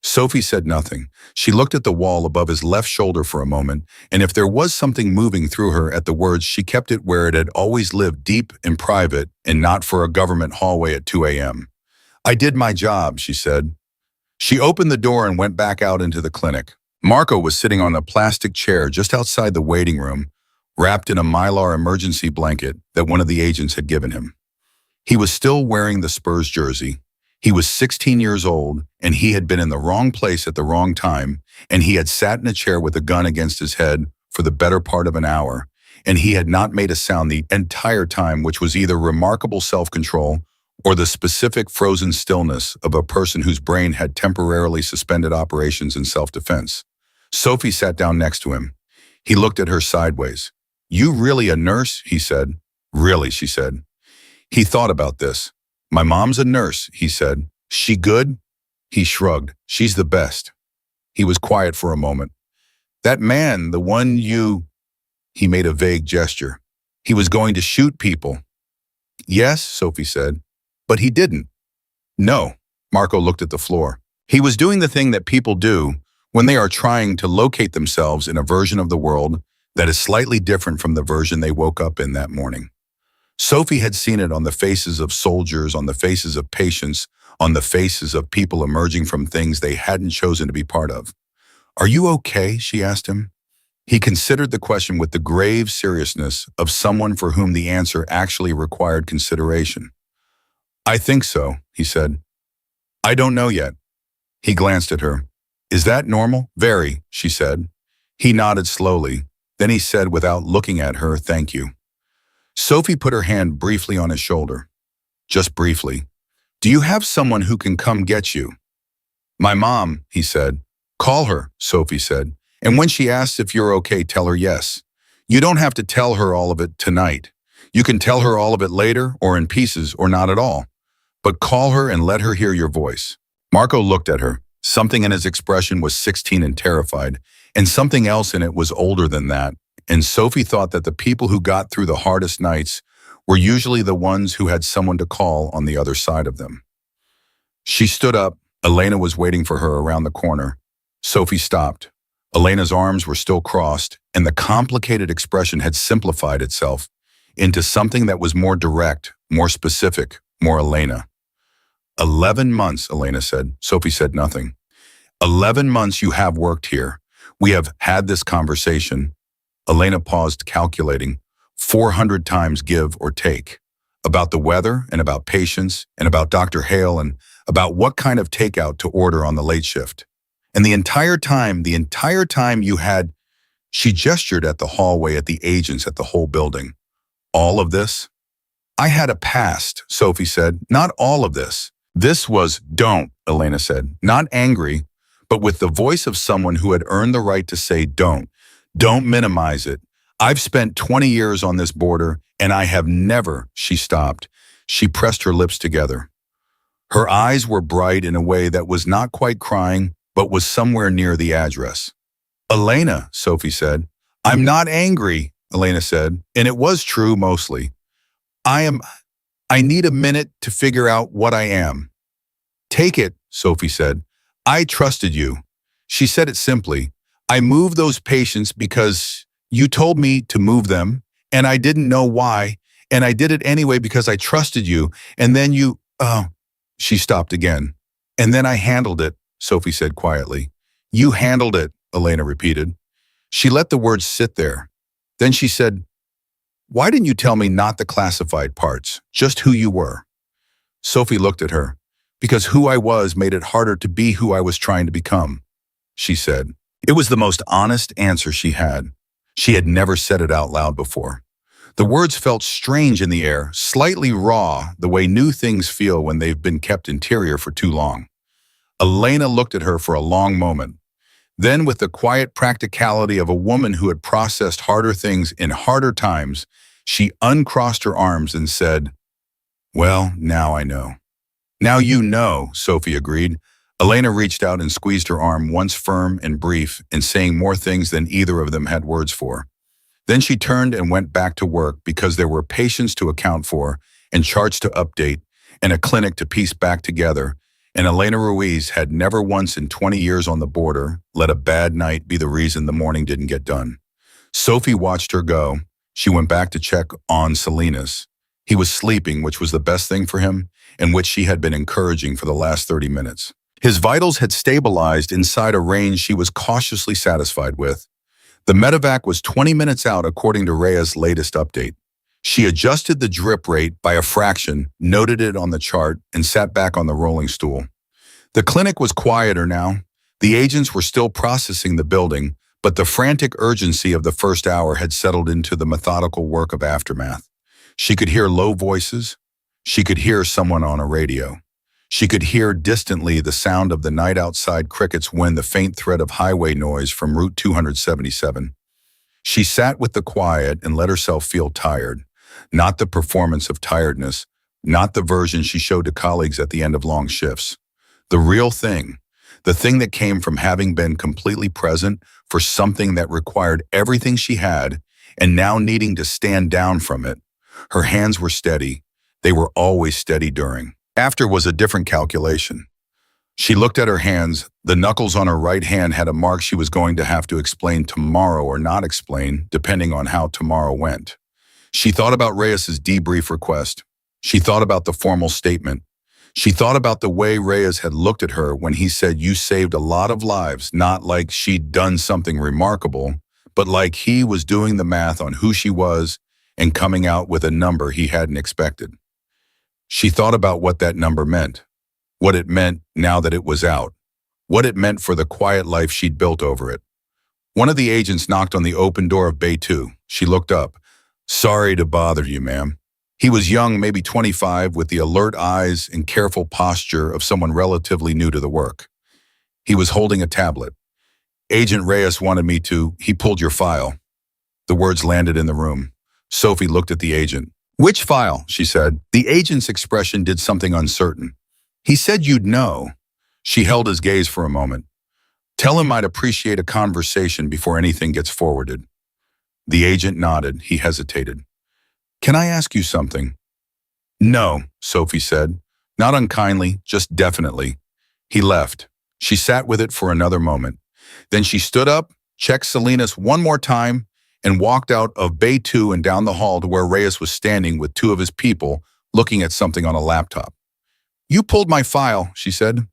Sophie said nothing. She looked at the wall above his left shoulder for a moment, and if there was something moving through her at the words, she kept it where it had always lived, deep and private, and not for a government hallway at 2 a.m. I did my job, she said. She opened the door and went back out into the clinic. Marco was sitting on a plastic chair just outside the waiting room, wrapped in a Mylar emergency blanket that one of the agents had given him. He was still wearing the Spurs jersey. He was 16 years old, and he had been in the wrong place at the wrong time, and he had sat in a chair with a gun against his head for the better part of an hour, and he had not made a sound the entire time, which was either remarkable self-control or the specific frozen stillness of a person whose brain had temporarily suspended operations in self-defense. Sophie sat down next to him. He looked at her sideways. You really a nurse? He said. Really, she said. He thought about this. My mom's a nurse, he said. She good? He shrugged. She's the best. He was quiet for a moment. That man, the one you... He made a vague gesture. He was going to shoot people. Yes, Sophie said. But he didn't. No. Marco looked at the floor. He was doing the thing that people do when they are trying to locate themselves in a version of the world that is slightly different from the version they woke up in that morning. Sophie had seen it on the faces of soldiers, on the faces of patients, on the faces of people emerging from things they hadn't chosen to be part of. Are you okay? She asked him. He considered the question with the grave seriousness of someone for whom the answer actually required consideration. I think so, he said. I don't know yet. He glanced at her. Is that normal? Very, she said. He nodded slowly. Then he said without looking at her, thank you. Sophie put her hand briefly on his shoulder. Just briefly. Do you have someone who can come get you? My mom, he said. Call her, Sophie said. And when she asks if you're okay, tell her yes. You don't have to tell her all of it tonight. You can tell her all of it later or in pieces or not at all. But call her and let her hear your voice. Marco looked at her. Something in his expression was 16 and terrified, and something else in it was older than that. And Sophie thought that the people who got through the hardest nights were usually the ones who had someone to call on the other side of them. She stood up. Elena was waiting for her around the corner. Sophie stopped. Elena's arms were still crossed, and the complicated expression had simplified itself into something that was more direct, more specific, more Elena. 11 months, Elena said. Sophie said nothing. 11 months you have worked here. We have had this conversation. Elena paused, calculating. 400 times give or take. About the weather and about patience and about Dr. Hale and about what kind of takeout to order on the late shift. And the entire time you had, she gestured at the hallway, at the agents, at the whole building. All of this? I had a past, Sophie said. Not all of this. This was, don't, Elena said. Not angry, but with the voice of someone who had earned the right to say don't. Don't minimize it. I've spent 20 years on this border, and I have never, she stopped. She pressed her lips together. Her eyes were bright in a way that was not quite crying, but was somewhere near the address. Elena, Sophie said. I'm not angry, Elena said, and it was true mostly. I need a minute to figure out what I am. Take it, Sophie said. I trusted you. She said it simply. I moved those patients because you told me to move them, and I didn't know why, and I did it anyway because I trusted you, and then you, she stopped again. And then I handled it, Sophie said quietly. You handled it, Elena repeated. She let the words sit there. Then she said, why didn't you tell me not the classified parts, just who you were? Sophie looked at her. Because who I was made it harder to be who I was trying to become, she said. It was the most honest answer she had. She had never said it out loud before. The words felt strange in the air, slightly raw, the way new things feel when they've been kept interior for too long. Elena looked at her for a long moment. Then, with the quiet practicality of a woman who had processed harder things in harder times, she uncrossed her arms and said, well, now I know. Now you know, Sophie agreed. Elena reached out and squeezed her arm, once firm and brief, and saying more things than either of them had words for. Then she turned and went back to work because there were patients to account for and charts to update and a clinic to piece back together, and Elena Ruiz had never once in 20 years on the border let a bad night be the reason the morning didn't get done. Sophie watched her go. She went back to check on Salinas. He was sleeping, which was the best thing for him, and which she had been encouraging for the last 30 minutes. His vitals had stabilized inside a range she was cautiously satisfied with. The medevac was 20 minutes out according to Rhea's latest update. She adjusted the drip rate by a fraction, noted it on the chart, and sat back on the rolling stool. The clinic was quieter now. The agents were still processing the building, but the frantic urgency of the first hour had settled into the methodical work of aftermath. She could hear low voices. She could hear someone on a radio. She could hear distantly the sound of the night outside crickets when the faint thread of highway noise from Route 277. She sat with the quiet and let herself feel tired, not the performance of tiredness, not the version she showed to colleagues at the end of long shifts. The real thing, the thing that came from having been completely present for something that required everything she had and now needing to stand down from it. Her hands were steady. They were always steady during. After was a different calculation. She looked at her hands. The knuckles on her right hand had a mark she was going to have to explain tomorrow or not explain, depending on how tomorrow went. She thought about Reyes's debrief request. She thought about the formal statement. She thought about the way Reyes had looked at her when he said you saved a lot of lives, not like she'd done something remarkable, but like he was doing the math on who she was and coming out with a number he hadn't expected. She thought about what that number meant, what it meant now that it was out, what it meant for the quiet life she'd built over it. One of the agents knocked on the open door of Bay 2. She looked up. Sorry to bother you, ma'am. He was young, maybe 25, with the alert eyes and careful posture of someone relatively new to the work. He was holding a tablet. Agent Reyes wanted me to, he pulled your file. The words landed in the room. Sophie looked at the agent. Which file? She said. The agent's expression did something uncertain. He said you'd know. She held his gaze for a moment. Tell him I'd appreciate a conversation before anything gets forwarded. The agent nodded. He hesitated. Can I ask you something? No, Sophie said. Not unkindly, just definitely. He left. She sat with it for another moment. Then she stood up, checked Salinas one more time, and walked out of Bay 2 and down the hall to where Reyes was standing with two of his people, looking at something on a laptop. You pulled my file, she said.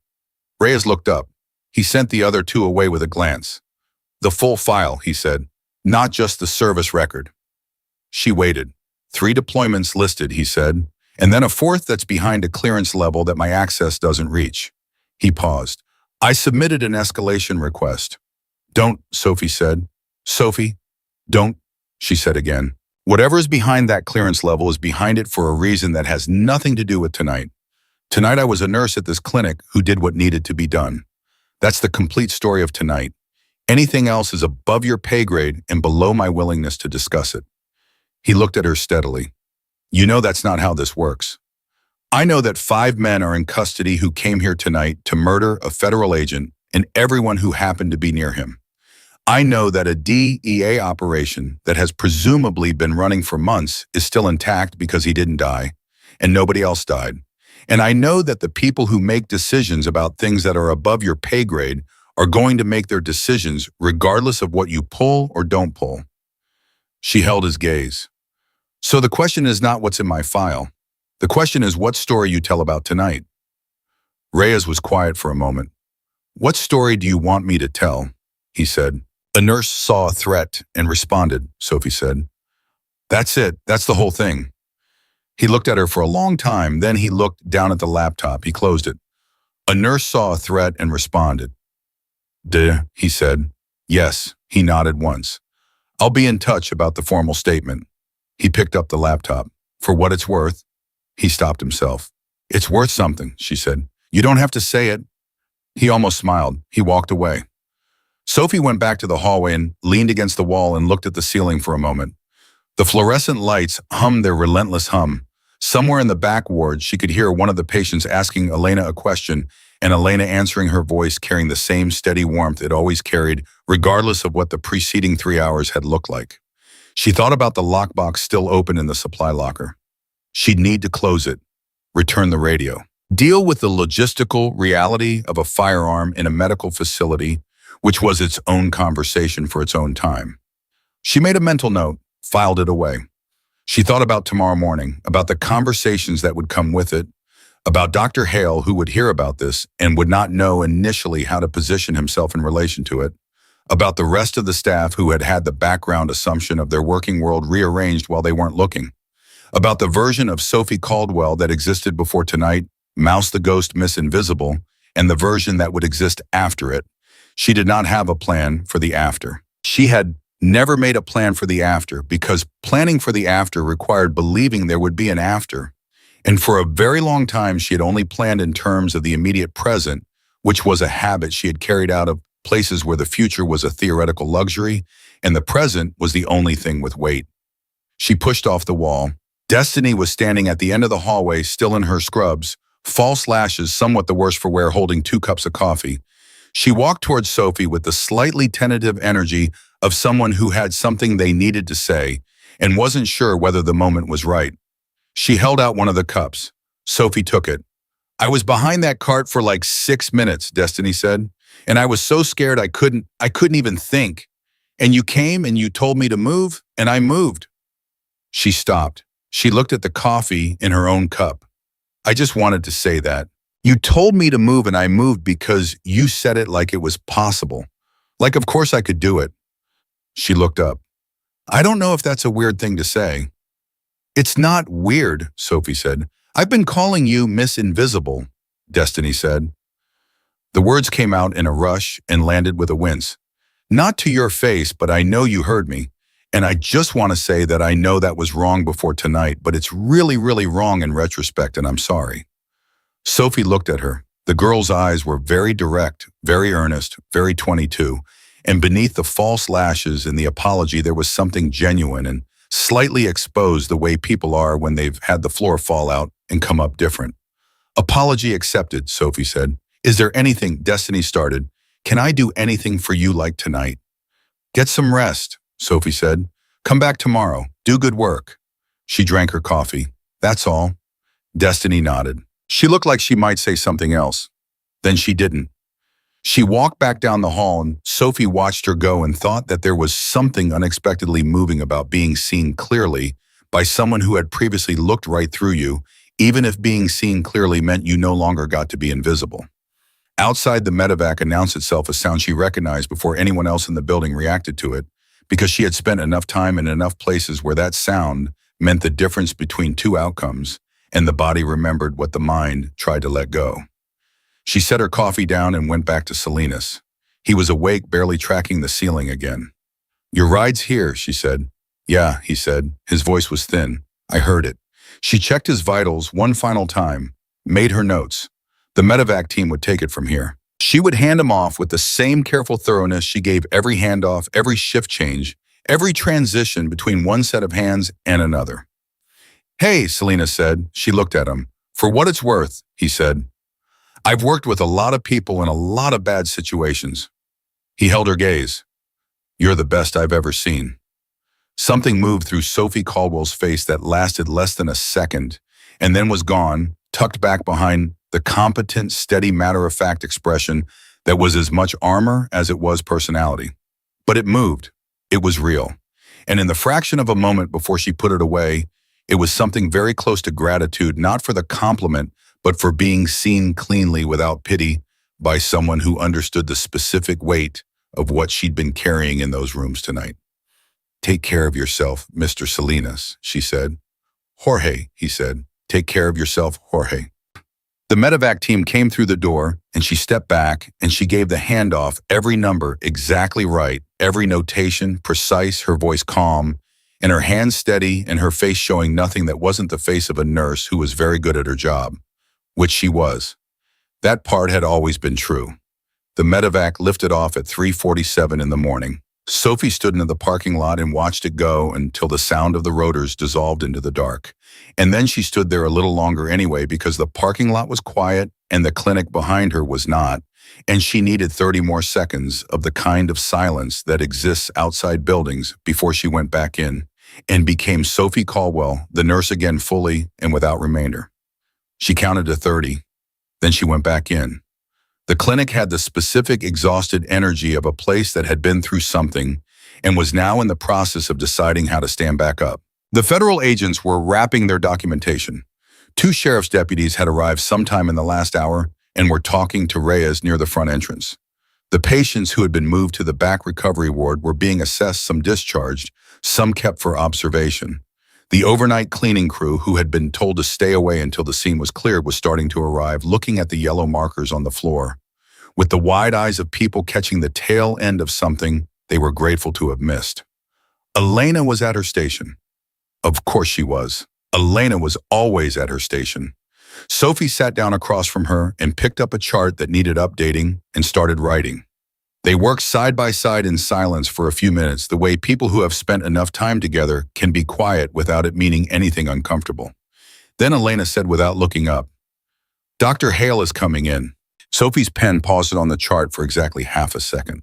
Reyes looked up. He sent the other two away with a glance. The full file, he said, not just the service record. She waited. 3 deployments listed, he said, and then a 4th that's behind a clearance level that my access doesn't reach. He paused. I submitted an escalation request. Don't, Sophie said. Sophie, don't, she said again. Whatever is behind that clearance level is behind it for a reason that has nothing to do with tonight. Tonight I was a nurse at this clinic who did what needed to be done. That's the complete story of tonight. Anything else is above your pay grade and below my willingness to discuss it. He looked at her steadily. You know that's not how this works. I know that 5 men are in custody who came here tonight to murder a federal agent and everyone who happened to be near him. I know that a DEA operation that has presumably been running for months is still intact because he didn't die, and nobody else died. And I know that the people who make decisions about things that are above your pay grade are going to make their decisions regardless of what you pull or don't pull. She held his gaze. So the question is not what's in my file. The question is what story you tell about tonight. Reyes was quiet for a moment. What story do you want me to tell? He said. A nurse saw a threat and responded, Sophie said. That's it. That's the whole thing. He looked at her for a long time, then he looked down at the laptop. He closed it. A nurse saw a threat and responded. Duh, he said. Yes, he nodded once. I'll be in touch about the formal statement. He picked up the laptop. For what it's worth. He stopped himself. It's worth something, she said. You don't have to say it. He almost smiled. He walked away. Sophie went back to the hallway and leaned against the wall and looked at the ceiling for a moment. The fluorescent lights hummed their relentless hum. Somewhere in the back ward, she could hear one of the patients asking Elena a question and Elena answering her voice carrying the same steady warmth it always carried, regardless of what the preceding 3 hours had looked like. She thought about the lockbox still open in the supply locker. She'd need to close it, return the radio, deal with the logistical reality of a firearm in a medical facility, which was its own conversation for its own time. She made a mental note, filed it away. She thought about tomorrow morning, about the conversations that would come with it, about Dr. Hale who would hear about this and would not know initially how to position himself in relation to it, about the rest of the staff who had had the background assumption of their working world rearranged while they weren't looking, about the version of Sophie Caldwell that existed before tonight, Mouse the Ghost Miss Invisible, and the version that would exist after it. She did not have a plan for the after. She had never made a plan for the after because planning for the after required believing there would be an after. And for a very long time, she had only planned in terms of the immediate present, which was a habit she had carried out of places where the future was a theoretical luxury and the present was the only thing with weight. She pushed off the wall. Destiny was standing at the end of the hallway, still in her scrubs, false lashes somewhat the worse for wear, holding 2 cups of coffee. She walked towards Sophie with the slightly tentative energy of someone who had something they needed to say and wasn't sure whether the moment was right. She held out one of the cups. Sophie took it. I was behind that cart for like 6 minutes, Destiny said, and I was so scared I couldn't even think. And you came and you told me to move, and I moved. She stopped. She looked at the coffee in her own cup. I just wanted to say that. You told me to move and I moved because you said it like it was possible. Like of course I could do it. She looked up. I don't know if that's a weird thing to say. It's not weird, Sophie said. I've been calling you Miss Invisible, Destiny said. The words came out in a rush and landed with a wince. Not to your face, but I know you heard me. And I just want to say that I know that was wrong before tonight, but it's really, really wrong in retrospect, and I'm sorry. Sophie looked at her. The girl's eyes were very direct, very earnest, very 22, and beneath the false lashes and the apology there was something genuine and slightly exposed the way people are when they've had the floor fall out and come up different. Apology accepted, Sophie said. Is there anything Destiny started? Can I do anything for you like tonight? Get some rest, Sophie said. Come back tomorrow. Do good work. She drank her coffee. That's all. Destiny nodded. She looked like she might say something else. Then she didn't. She walked back down the hall and Sophie watched her go and thought that there was something unexpectedly moving about being seen clearly by someone who had previously looked right through you, even if being seen clearly meant you no longer got to be invisible. Outside, the medevac announced itself a sound she recognized before anyone else in the building reacted to it, because she had spent enough time in enough places where that sound meant the difference between two outcomes, and the body remembered what the mind tried to let go. She set her coffee down and went back to Salinas. He was awake, barely tracking the ceiling again. Your ride's here, she said. Yeah, he said. His voice was thin. I heard it. She checked his vitals one final time, made her notes. The medevac team would take it from here. She would hand him off with the same careful thoroughness she gave every handoff, every shift change, every transition between one set of hands and another. Hey, Selena said. She looked at him. For what it's worth, he said. I've worked with a lot of people in a lot of bad situations. He held her gaze. You're the best I've ever seen. Something moved through Sophie Caldwell's face that lasted less than a second, and then was gone, tucked back behind the competent, steady, matter-of-fact expression that was as much armor as it was personality. But it moved. It was real. And in the fraction of a moment before she put it away, it was something very close to gratitude, not for the compliment, but for being seen cleanly without pity by someone who understood the specific weight of what she'd been carrying in those rooms tonight. Take care of yourself, Mr. Salinas, she said. Jorge, he said. Take care of yourself, Jorge. The medevac team came through the door, and she stepped back, and she gave the handoff every number exactly right, every notation precise, her voice calm, and her hands steady, and her face showing nothing that wasn't the face of a nurse who was very good at her job. Which she was. That part had always been true. The medevac lifted off at 3:47 in the morning. Sophie stood in the parking lot and watched it go until the sound of the rotors dissolved into the dark. And then she stood there a little longer anyway because the parking lot was quiet and the clinic behind her was not, and she needed 30 more seconds of the kind of silence that exists outside buildings before she went back in and became Sophie Caldwell, the nurse again, fully and without remainder. She counted to 30. Then she went back in. The clinic had the specific exhausted energy of a place that had been through something and was now in the process of deciding how to stand back up. The federal agents were wrapping their documentation. 2 sheriff's deputies had arrived sometime in the last hour and were talking to Reyes near the front entrance. The patients who had been moved to the back recovery ward were being assessed, some discharged, some kept for observation. The overnight cleaning crew, who had been told to stay away until the scene was cleared, was starting to arrive, looking at the yellow markers on the floor. With the wide eyes of people catching the tail end of something they were grateful to have missed. Elena was at her station. Of course she was. Elena was always at her station. Sophie sat down across from her and picked up a chart that needed updating and started writing. They worked side by side in silence for a few minutes, the way people who have spent enough time together can be quiet without it meaning anything uncomfortable. Then Elena said without looking up, Dr. Hale is coming in. Sophie's pen paused on the chart for exactly half a second.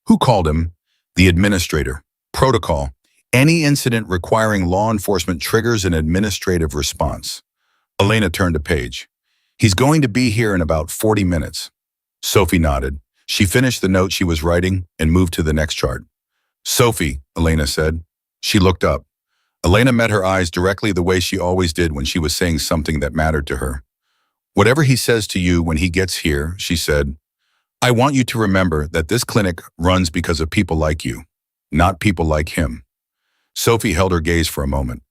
Who called him? The administrator. Protocol. Any incident requiring law enforcement triggers an administrative response. Elena turned a page. He's going to be here in about 40 minutes. Sophie nodded. She finished the note she was writing and moved to the next chart. Sophie, Elena said. She looked up. Elena met her eyes directly the way she always did when she was saying something that mattered to her. Whatever he says to you when he gets here, she said, I want you to remember that this clinic runs because of people like you, not people like him. Sophie held her gaze for a moment.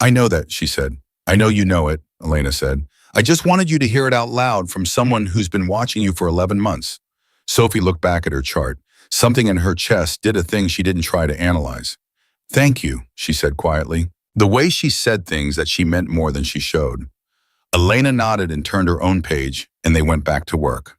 I know that, she said. I know you know it, Elena said. I just wanted you to hear it out loud from someone who's been watching you for 11 months. Sophie looked back at her chart. Something in her chest did a thing she didn't try to analyze. Thank you, she said quietly. The way she said things that she meant more than she showed. Elena nodded and turned her own page, and they went back to work.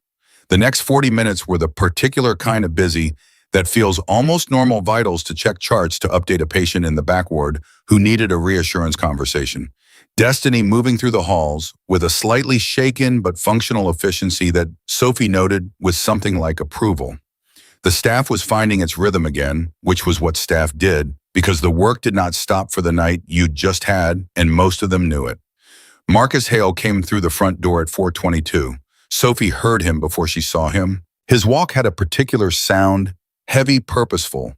The next 40 minutes were the particular kind of busy that feels almost normal vitals to check charts to update a patient in the back ward who needed a reassurance conversation. Destiny moving through the halls with a slightly shaken but functional efficiency that Sophie noted with something like approval. The staff was finding its rhythm again, which was what staff did, because the work did not stop for the night you'd just had, and most of them knew it. Marcus Hale came through the front door at 4:22. Sophie heard him before she saw him. His walk had a particular sound, heavy, purposeful.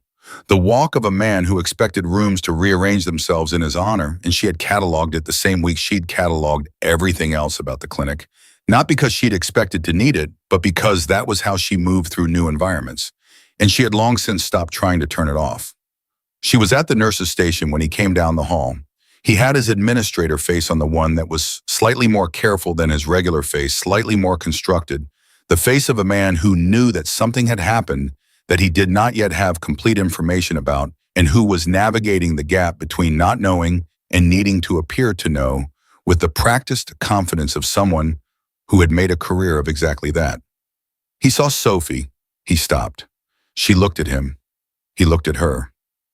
The walk of a man who expected rooms to rearrange themselves in his honor, and she had cataloged it the same week she'd cataloged everything else about the clinic. Not because she'd expected to need it, but because that was how she moved through new environments. And she had long since stopped trying to turn it off. She was at the nurse's station when he came down the hall. He had his administrator face on the one that was slightly more careful than his regular face, slightly more constructed, the face of a man who knew that something had happened that he did not yet have complete information about, and who was navigating the gap between not knowing and needing to appear to know with the practiced confidence of someone who had made a career of exactly that. He saw Sophie. He stopped. She looked at him. He looked at her.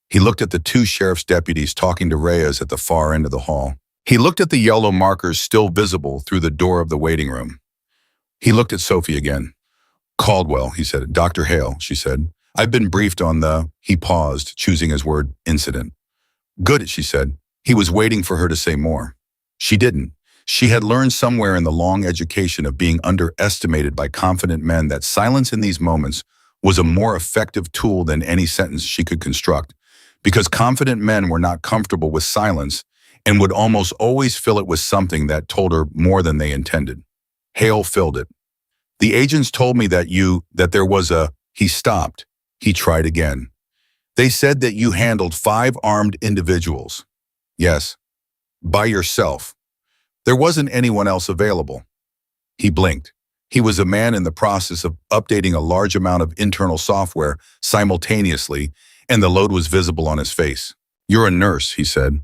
He looked at the two sheriff's deputies talking to Reyes at the far end of the hall. He looked at the yellow markers still visible through the door of the waiting room. He looked at Sophie again. "Caldwell," he said. "Dr. Hale," she said. "I've been briefed on the—" He paused, choosing his word, "incident." "Good," she said. He was waiting for her to say more. She didn't. She had learned somewhere in the long education of being underestimated by confident men that silence in these moments was a more effective tool than any sentence she could construct, because confident men were not comfortable with silence and would almost always fill it with something that told her more than they intended. Hale filled it. "The agents told me that there was a—" He stopped. He tried again. "They said that you handled 5 armed individuals." "Yes." "By yourself. There wasn't anyone else available." He blinked. He was a man in the process of updating a large amount of internal software simultaneously, and the load was visible on his face. "You're a nurse," he said.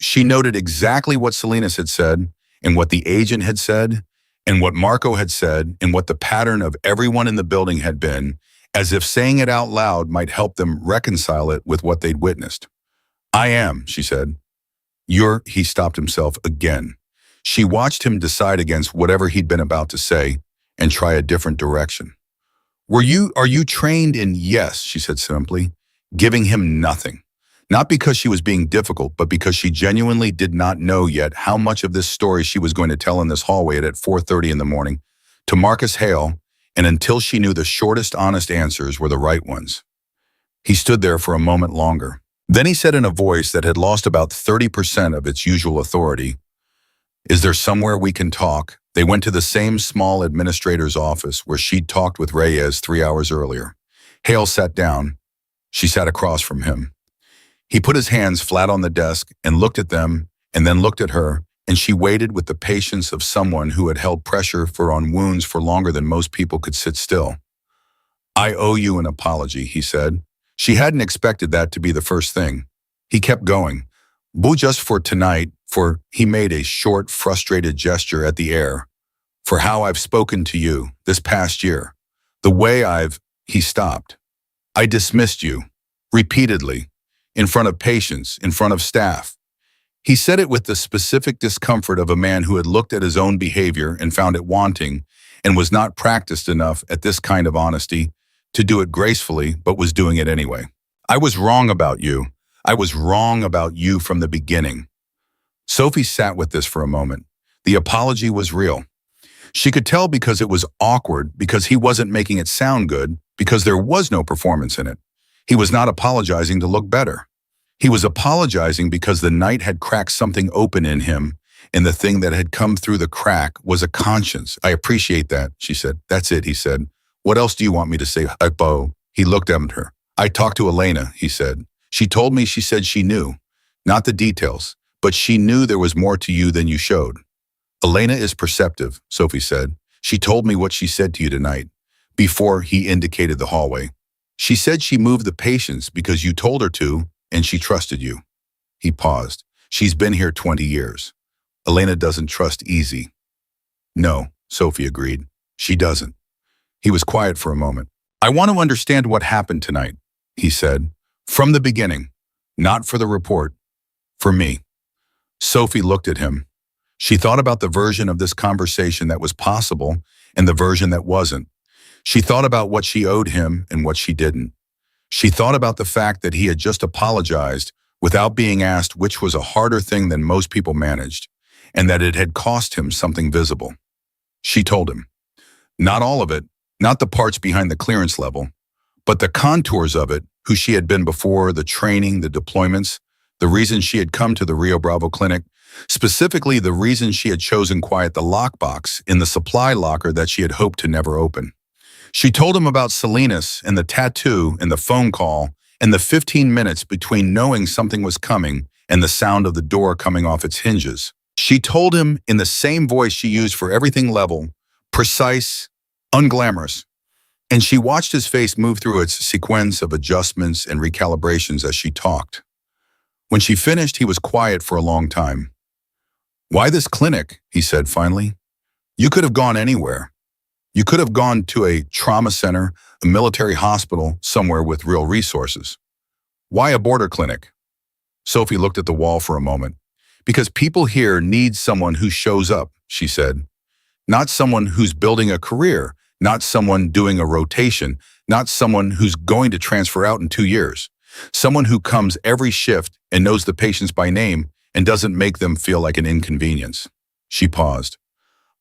She noted exactly what Salinas had said, and what the agent had said, and what Marco had said, and what the pattern of everyone in the building had been, as if saying it out loud might help them reconcile it with what they'd witnessed. "I am," she said. He stopped himself again. She watched him decide against whatever he'd been about to say and try a different direction. Are you trained in—" "Yes," she said simply, giving him nothing. Not because she was being difficult, but because she genuinely did not know yet how much of this story she was going to tell in this hallway at 4:30 in the morning to Marcus Hale, and until she knew the shortest honest answers were the right ones. He stood there for a moment longer. Then he said in a voice that had lost about 30% of its usual authority, "Is there somewhere we can talk?" They went to the same small administrator's office where she'd talked with Reyes 3 hours earlier. Hale sat down. She sat across from him. He put his hands flat on the desk and looked at them, and then looked at her, and she waited with the patience of someone who had held pressure on wounds for longer than most people could sit still. "I owe you an apology," he said. She hadn't expected that to be the first thing. He kept going. "But just for tonight, he made a short, frustrated gesture at the air, "for how I've spoken to you this past year. The way He stopped. "I dismissed you, repeatedly, in front of patients, in front of staff." He said it with the specific discomfort of a man who had looked at his own behavior and found it wanting, and was not practiced enough at this kind of honesty to do it gracefully, but was doing it anyway. "I was wrong about you. I was wrong about you from the beginning." Sophie sat with this for a moment. The apology was real. She could tell because it was awkward, because he wasn't making it sound good, because there was no performance in it. He was not apologizing to look better. He was apologizing because the night had cracked something open in him, and the thing that had come through the crack was a conscience. "I appreciate that," she said. "That's it," he said. "What else do you want me to say, Bo?" He looked at her. "I talked to Elena," he said. She said she knew. Not the details, but she knew there was more to you than you showed." "Elena is perceptive," Sophie said. "She told me what she said to you tonight." Before he indicated the hallway. "She said she moved the patients because you told her to, and she trusted you." He paused. "She's been here 20 years. Elena doesn't trust easy." "No," Sophie agreed. "She doesn't." He was quiet for a moment. I want to understand what happened tonight, he said. From the beginning. Not for the report. For me. Sophie looked at him. She thought about the version of this conversation that was possible and the version that wasn't. She thought about what she owed him and what she didn't. She thought about the fact that he had just apologized without being asked, which was a harder thing than most people managed, and that it had cost him something visible. She told him. Not all of it, not the parts behind the clearance level, but the contours of it, who she had been before, the training, the deployments, the reason she had come to the Rio Bravo clinic, specifically the reason she had chosen quiet the lockbox in the supply locker that she had hoped to never open. She told him about Salinas and the tattoo and the phone call and the 15 minutes between knowing something was coming and the sound of the door coming off its hinges. She told him in the same voice she used for everything level, precise, unglamorous. And she watched his face move through its sequence of adjustments and recalibrations as she talked. When she finished, he was quiet for a long time. Why this clinic? He said finally. You could have gone anywhere. You could have gone to a trauma center, a military hospital, somewhere with real resources. Why a border clinic? Sophie looked at the wall for a moment. Because people here need someone who shows up, she said. Not someone who's building a career, not someone doing a rotation, not someone who's going to transfer out in 2 years. Someone who comes every shift and knows the patients by name and doesn't make them feel like an inconvenience. She paused.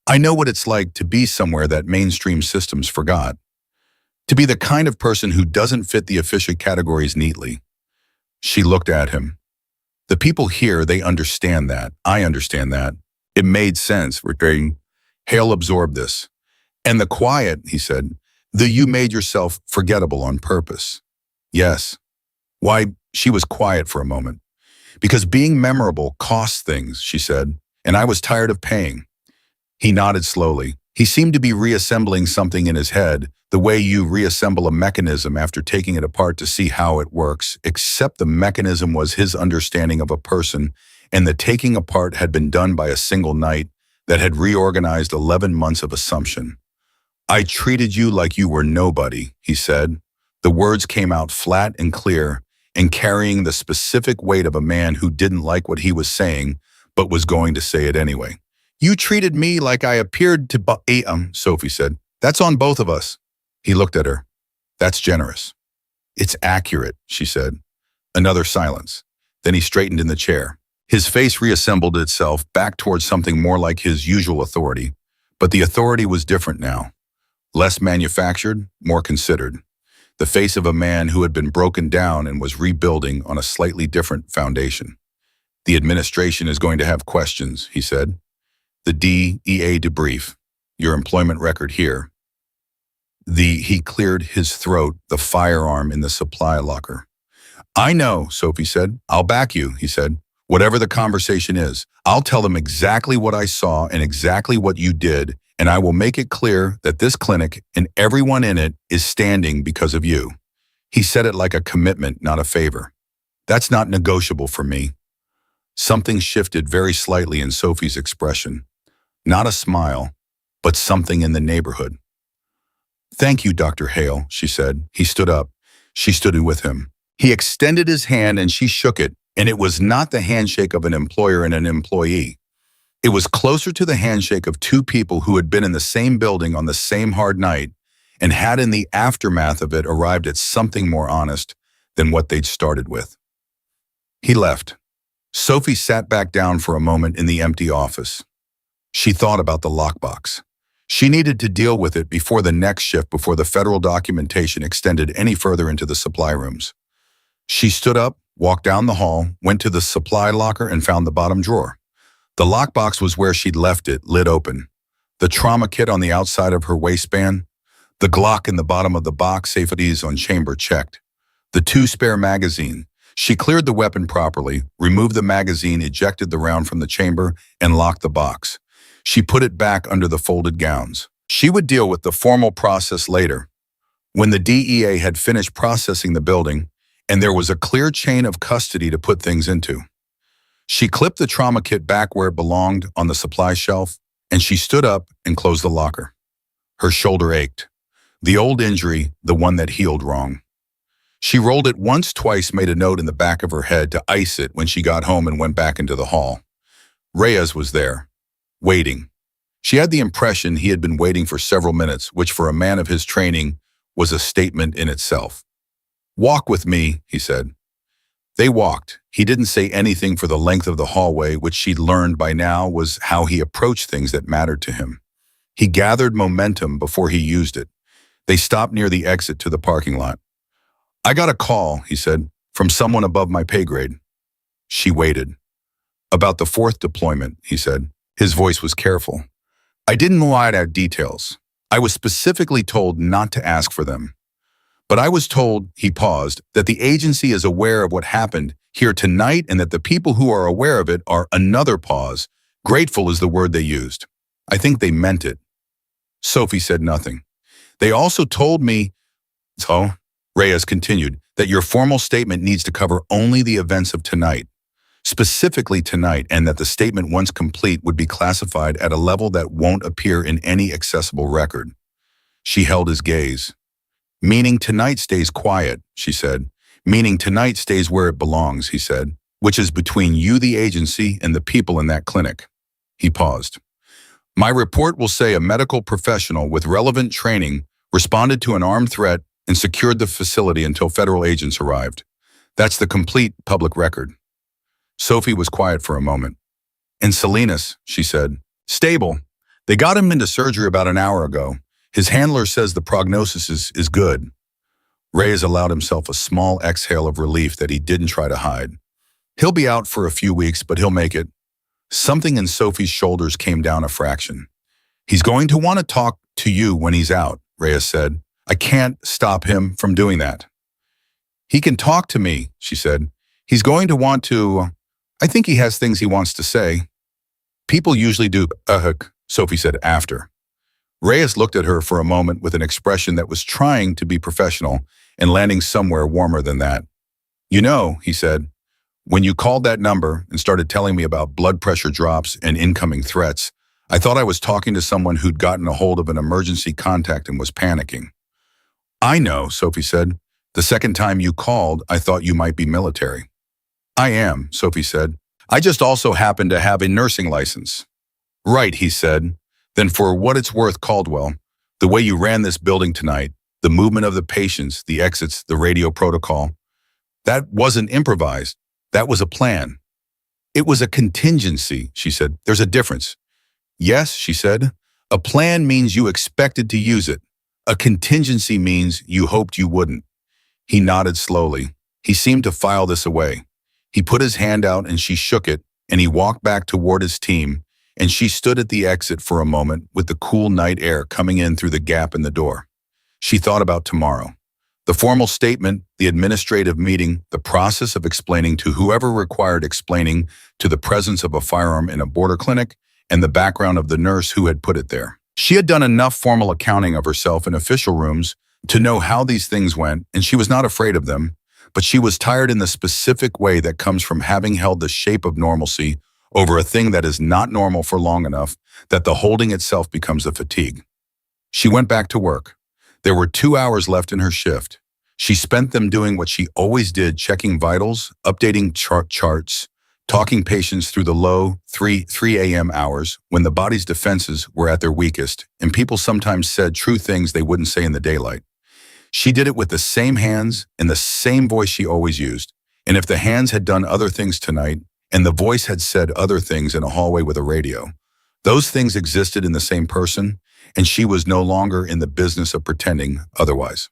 I know what it's like to be somewhere that mainstream systems forgot. To be the kind of person who doesn't fit the official categories neatly. She looked at him. The people here, they understand that. I understand that. It made sense. Hale absorbed this. And the quiet, he said, you made yourself forgettable on purpose. Yes. Why, she was quiet for a moment. Because being memorable costs things, she said, and I was tired of paying. He nodded slowly. He seemed to be reassembling something in his head, the way you reassemble a mechanism after taking it apart to see how it works, except the mechanism was his understanding of a person, and the taking apart had been done by a single night that had reorganized 11 months of assumption. I treated you like you were nobody, he said. The words came out flat and clear, and carrying the specific weight of a man who didn't like what he was saying, but was going to say it anyway. You treated me like I appeared to Sophie said. That's on both of us. He looked at her. That's generous. It's accurate, she said. Another silence. Then he straightened in the chair. His face reassembled itself back towards something more like his usual authority, but the authority was different now. Less manufactured, more considered. The face of a man who had been broken down and was rebuilding on a slightly different foundation. The administration is going to have questions, he said. The DEA debrief, your employment record here. He cleared his throat, the firearm in the supply locker. I know, Sophie said. I'll back you, he said. Whatever the conversation is, I'll tell them exactly what I saw and exactly what you did, and I will make it clear that this clinic and everyone in it is standing because of you. He said it like a commitment, not a favor. That's not negotiable for me. Something shifted very slightly in Sophie's expression. Not a smile, but something in the neighborhood. Thank you, Dr. Hale, she said. He stood up. She stood with him. He extended his hand and she shook it, and it was not the handshake of an employer and an employee. It was closer to the handshake of two people who had been in the same building on the same hard night and had in the aftermath of it arrived at something more honest than what they'd started with. He left. Sophie sat back down for a moment in the empty office. She thought about the lockbox. She needed to deal with it before the next shift, before the federal documentation extended any further into the supply rooms. She stood up, walked down the hall, went to the supply locker and found the bottom drawer. The lockbox was where she'd left it, lid open. The trauma kit on the outside of her waistband. The Glock in the bottom of the box, safeties on chamber checked. The 2 spare magazines. She cleared the weapon properly, removed the magazine, ejected the round from the chamber, and locked the box. She put it back under the folded gowns. She would deal with the formal process later. When the DEA had finished processing the building, and there was a clear chain of custody to put things into. She clipped the trauma kit back where it belonged on the supply shelf, and she stood up and closed the locker. Her shoulder ached. The old injury, the one that healed wrong. She rolled it once, twice, made a note in the back of her head to ice it when she got home and went back into the hall. Reyes was there, waiting. She had the impression he had been waiting for several minutes, which for a man of his training was a statement in itself. "Walk with me," he said. They walked. He didn't say anything for the length of the hallway, which she'd learned by now was how he approached things that mattered to him. He gathered momentum before he used it. They stopped near the exit to the parking lot. "I got a call," he said, "from someone above my pay grade." She waited. "About the fourth deployment," he said. His voice was careful. "I didn't lie out details. I was specifically told not to ask for them. But I was told," he paused, "that the agency is aware of what happened here tonight and that the people who are aware of it are," another pause. "Grateful is the word they used. I think they meant it." Sophie said nothing. "They also told me," so Reyes continued, "that your formal statement needs to cover only the events of tonight, specifically tonight, and that the statement, once complete, would be classified at a level that won't appear in any accessible record." She held his gaze. "Meaning tonight stays quiet," she said. "Meaning tonight stays where it belongs," he said, "which is between you, the agency, and the people in that clinic." He paused. "My report will say a medical professional with relevant training responded to an armed threat and secured the facility until federal agents arrived. That's the complete public record." Sophie was quiet for a moment. "And Salinas," she said. "Stable. They got him into surgery about an hour ago. His handler says the prognosis is good." Reyes allowed himself a small exhale of relief that he didn't try to hide. "He'll be out for a few weeks, but he'll make it." Something in Sophie's shoulders came down a fraction. "He's going to want to talk to you when he's out," Reyes said. "I can't stop him from doing that." "He can talk to me," she said. "He's going to want to. I think he has things he wants to say." "People usually do," Sophie said after. Reyes looked at her for a moment with an expression that was trying to be professional and landing somewhere warmer than that. "You know," he said, "when you called that number and started telling me about blood pressure drops and incoming threats, I thought I was talking to someone who'd gotten a hold of an emergency contact and was panicking." "I know," Sophie said. "The second time you called, I thought you might be military." "I am," Sophie said. "I just also happen to have a nursing license." "Right," he said. "Then for what it's worth, Caldwell, the way you ran this building tonight, the movement of the patients, the exits, the radio protocol, that wasn't improvised. That was a plan." "It was a contingency," she said. "There's a difference." "Yes," she said. "A plan means you expected to use it. A contingency means you hoped you wouldn't." He nodded slowly. He seemed to file this away. He put his hand out and she shook it, and he walked back toward his team, and she stood at the exit for a moment with the cool night air coming in through the gap in the door. She thought about tomorrow. The formal statement, the administrative meeting, the process of explaining to whoever required explaining to the presence of a firearm in a border clinic and the background of the nurse who had put it there. She had done enough formal accounting of herself in official rooms to know how these things went, and she was not afraid of them, but she was tired in the specific way that comes from having held the shape of normalcy over a thing that is not normal for long enough that the holding itself becomes a fatigue. She went back to work. There were 2 hours left in her shift. She spent them doing what she always did, checking vitals, updating charts, talking patients through the low 3 a.m. hours when the body's defenses were at their weakest, and people sometimes said true things they wouldn't say in the daylight. She did it with the same hands and the same voice she always used. And if the hands had done other things tonight, and the voice had said other things in a hallway with a radio, those things existed in the same person, and she was no longer in the business of pretending otherwise.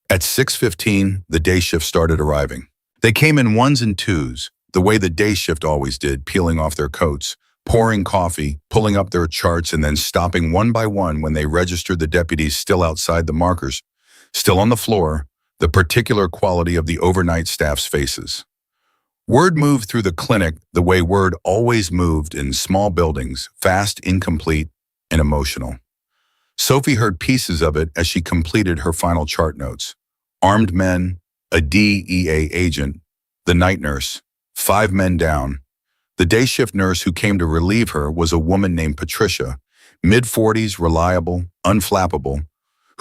At 6:15, the day shift started arriving. They came in ones and twos, the way the day shift always did, peeling off their coats, pouring coffee, pulling up their charts, and then stopping one by one when they registered the deputies still outside the markers, still on the floor, the particular quality of the overnight staff's faces. Word moved through the clinic the way word always moved in small buildings, fast, incomplete, and emotional. Sophie heard pieces of it as she completed her final chart notes. Armed men, a DEA agent, the night nurse, 5 men down. The day shift nurse who came to relieve her was a woman named Patricia, mid-40s, reliable, unflappable,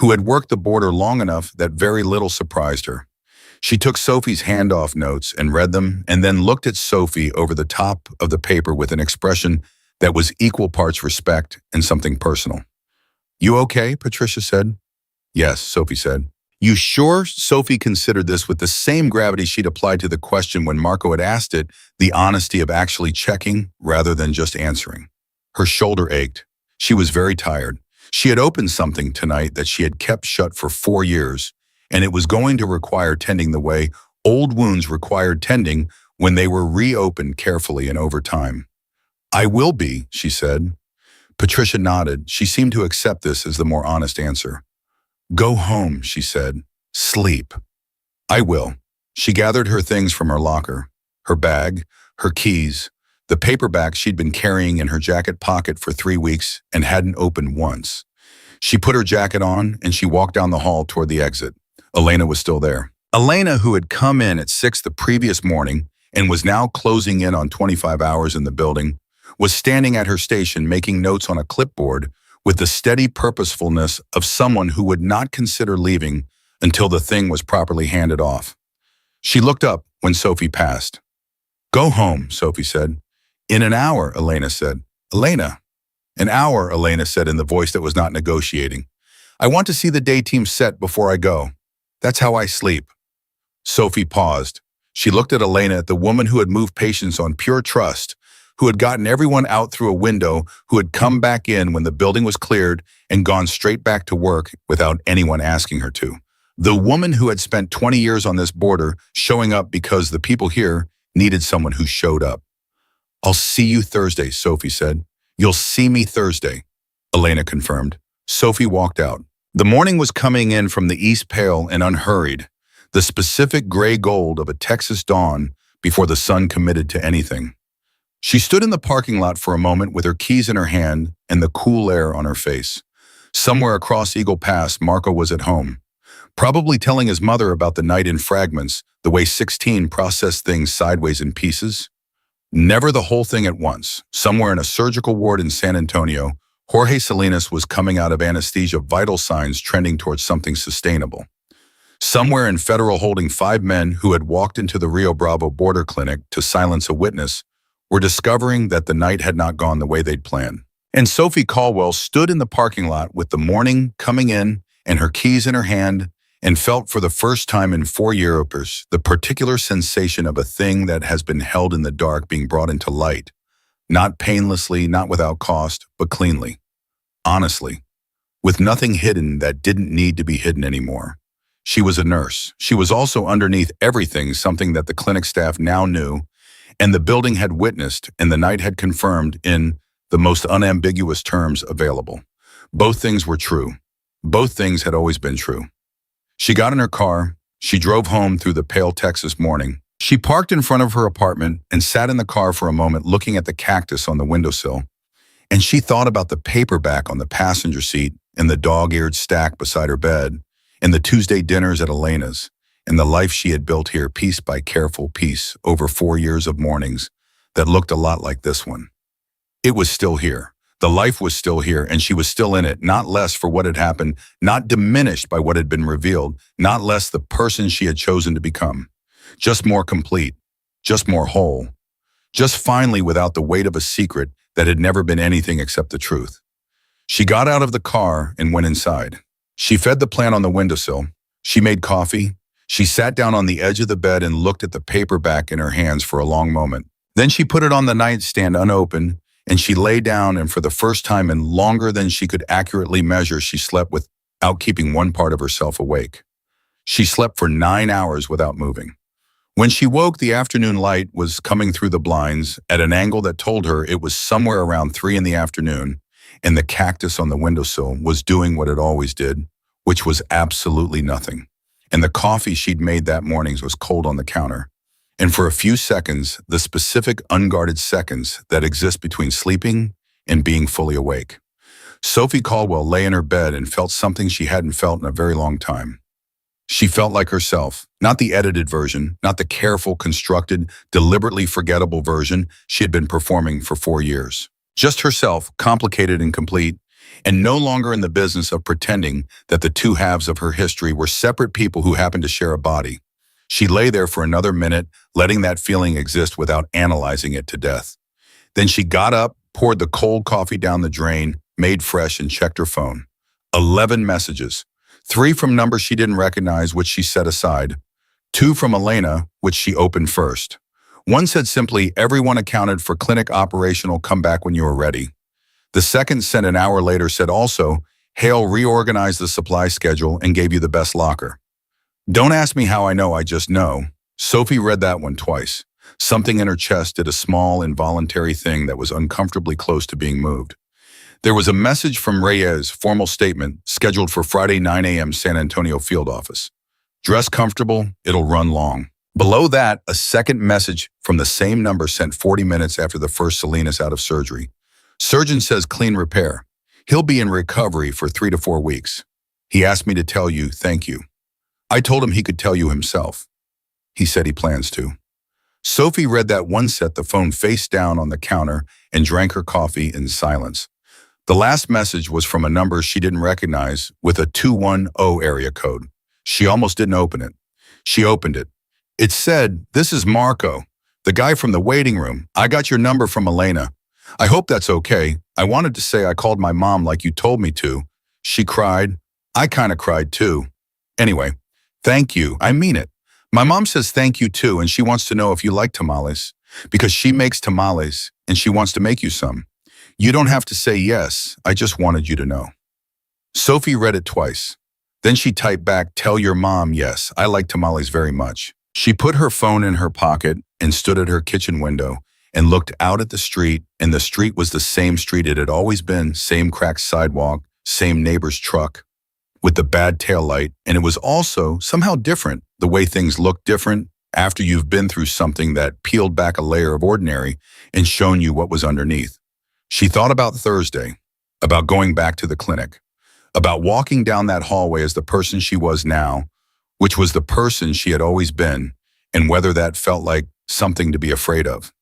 who had worked the border long enough that very little surprised her. She took Sophie's handoff notes and read them, and then looked at Sophie over the top of the paper with an expression that was equal parts respect and something personal. "You okay?" Patricia said. "Yes," Sophie said. "You sure?" Sophie considered this with the same gravity she'd applied to the question when Marco had asked it, the honesty of actually checking rather than just answering. Her shoulder ached. She was very tired. She had opened something tonight that she had kept shut for 4 years, and it was going to require tending the way old wounds required tending when they were reopened carefully and over time. "I will be," she said. Patricia nodded. She seemed to accept this as the more honest answer. "Go home," she said. "Sleep." "I will." She gathered her things from her locker, her bag, her keys, the paperback she'd been carrying in her jacket pocket for 3 weeks and hadn't opened once. She put her jacket on and she walked down the hall toward the exit. Elena was still there. Elena, who had come in at 6 the previous morning and was now closing in on 25 hours in the building, was standing at her station making notes on a clipboard with the steady purposefulness of someone who would not consider leaving until the thing was properly handed off. She looked up when Sophie passed. "Go home," Sophie said. "In an hour," Elena said. "Elena." "An hour," Elena said in the voice that was not negotiating. "I want to see the day team set before I go. That's how I sleep." Sophie paused. She looked at Elena, the woman who had moved patients on pure trust, who had gotten everyone out through a window, who had come back in when the building was cleared and gone straight back to work without anyone asking her to. The woman who had spent 20 years on this border, showing up because the people here needed someone who showed up. "I'll see you Thursday," Sophie said. "You'll see me Thursday," Elena confirmed. Sophie walked out. The morning was coming in from the east pale and unhurried, the specific gray gold of a Texas dawn before the sun committed to anything. She stood in the parking lot for a moment with her keys in her hand and the cool air on her face. Somewhere across Eagle Pass, Marco was at home, probably telling his mother about the night in fragments, the way 16 processed things sideways in pieces. Never the whole thing at once. Somewhere in a surgical ward in San Antonio, Jorge Salinas was coming out of anesthesia, vital signs trending towards something sustainable. Somewhere in Federal holding 5 men who had walked into the Rio Bravo border clinic to silence a witness were discovering that the night had not gone the way they'd planned. And Sophie Caldwell stood in the parking lot with the morning coming in and her keys in her hand and felt for the first time in 4 years the particular sensation of a thing that has been held in the dark being brought into light, not painlessly, not without cost, but cleanly, honestly, with nothing hidden that didn't need to be hidden anymore. She was a nurse. She was also underneath everything, something that the clinic staff now knew and the building had witnessed and the night had confirmed in the most unambiguous terms available. Both things were true. Both things had always been true. She got in her car. She drove home through the pale Texas morning. She parked in front of her apartment and sat in the car for a moment looking at the cactus on the windowsill. And she thought about the paperback on the passenger seat and the dog-eared stack beside her bed and the Tuesday dinners at Elena's, and the life she had built here piece by careful piece over 4 years of mornings that looked a lot like this one. It was still here. The life was still here, and she was still in it, not less for what had happened, not diminished by what had been revealed, not less the person she had chosen to become. Just more complete, just more whole, just finally without the weight of a secret that had never been anything except the truth. She got out of the car and went inside. She fed the plant on the windowsill. She made coffee. She sat down on the edge of the bed and looked at the paperback in her hands for a long moment. Then she put it on the nightstand unopened, and she lay down, and for the first time in longer than she could accurately measure, she slept without keeping one part of herself awake. She slept for 9 hours without moving. When she woke, the afternoon light was coming through the blinds at an angle that told her it was somewhere around 3 in the afternoon, and the cactus on the windowsill was doing what it always did, which was absolutely nothing. And the coffee she'd made that morning was cold on the counter. And for a few seconds, the specific unguarded seconds that exist between sleeping and being fully awake, Sophie Caldwell lay in her bed and felt something she hadn't felt in a very long time. She felt like herself, not the edited version, not the careful, constructed, deliberately forgettable version she had been performing for 4 years. Just herself, complicated and complete, and no longer in the business of pretending that the two halves of her history were separate people who happened to share a body. She lay there for another minute, letting that feeling exist without analyzing it to death. Then she got up, poured the cold coffee down the drain, made fresh, and checked her phone. 11 messages. 3 from numbers she didn't recognize, which she set aside. 2 from Elena, which she opened first. One said simply, "Everyone accounted for clinic operational, come back when you are ready." The second, sent an hour later, said also, "Hale reorganized the supply schedule and gave you the best locker." Don't ask me how I know, I just know. Sophie read that one twice. Something in her chest did a small, involuntary thing that was uncomfortably close to being moved. There was a message from Reyes, formal statement, scheduled for Friday 9 a.m. San Antonio field office. Dress comfortable, it'll run long. Below that, a second message from the same number sent 40 minutes after the first Salinas out of surgery. Surgeon says clean repair. He'll be in recovery for 3 to 4 weeks. He asked me to tell you thank you. I told him he could tell you himself. He said he plans to. Sophie read that one, set the phone face down on the counter, and drank her coffee in silence. The last message was from a number she didn't recognize with a 210 area code. She almost didn't open it. She opened it. It said, "This is Marco, the guy from the waiting room. I got your number from Elena. I hope that's okay. I wanted to say I called my mom like you told me to." She cried. I kind of cried too. Anyway, thank you. I mean it. My mom says thank you too, and she wants to know if you like tamales, because she makes tamales and she wants to make you some. You don't have to say yes. I just wanted you to know. Sophie read it twice. Then she typed back, "Tell your mom, yes, I like tamales very much." She put her phone in her pocket and stood at her kitchen window and looked out at the street, and the street was the same street it had always been, same cracked sidewalk, same neighbor's truck with the bad taillight, and it was also somehow different, the way things look different after you've been through something that peeled back a layer of ordinary and shown you what was underneath. She thought about Thursday, about going back to the clinic, about walking down that hallway as the person she was now, which was the person she had always been, and whether that felt like something to be afraid of.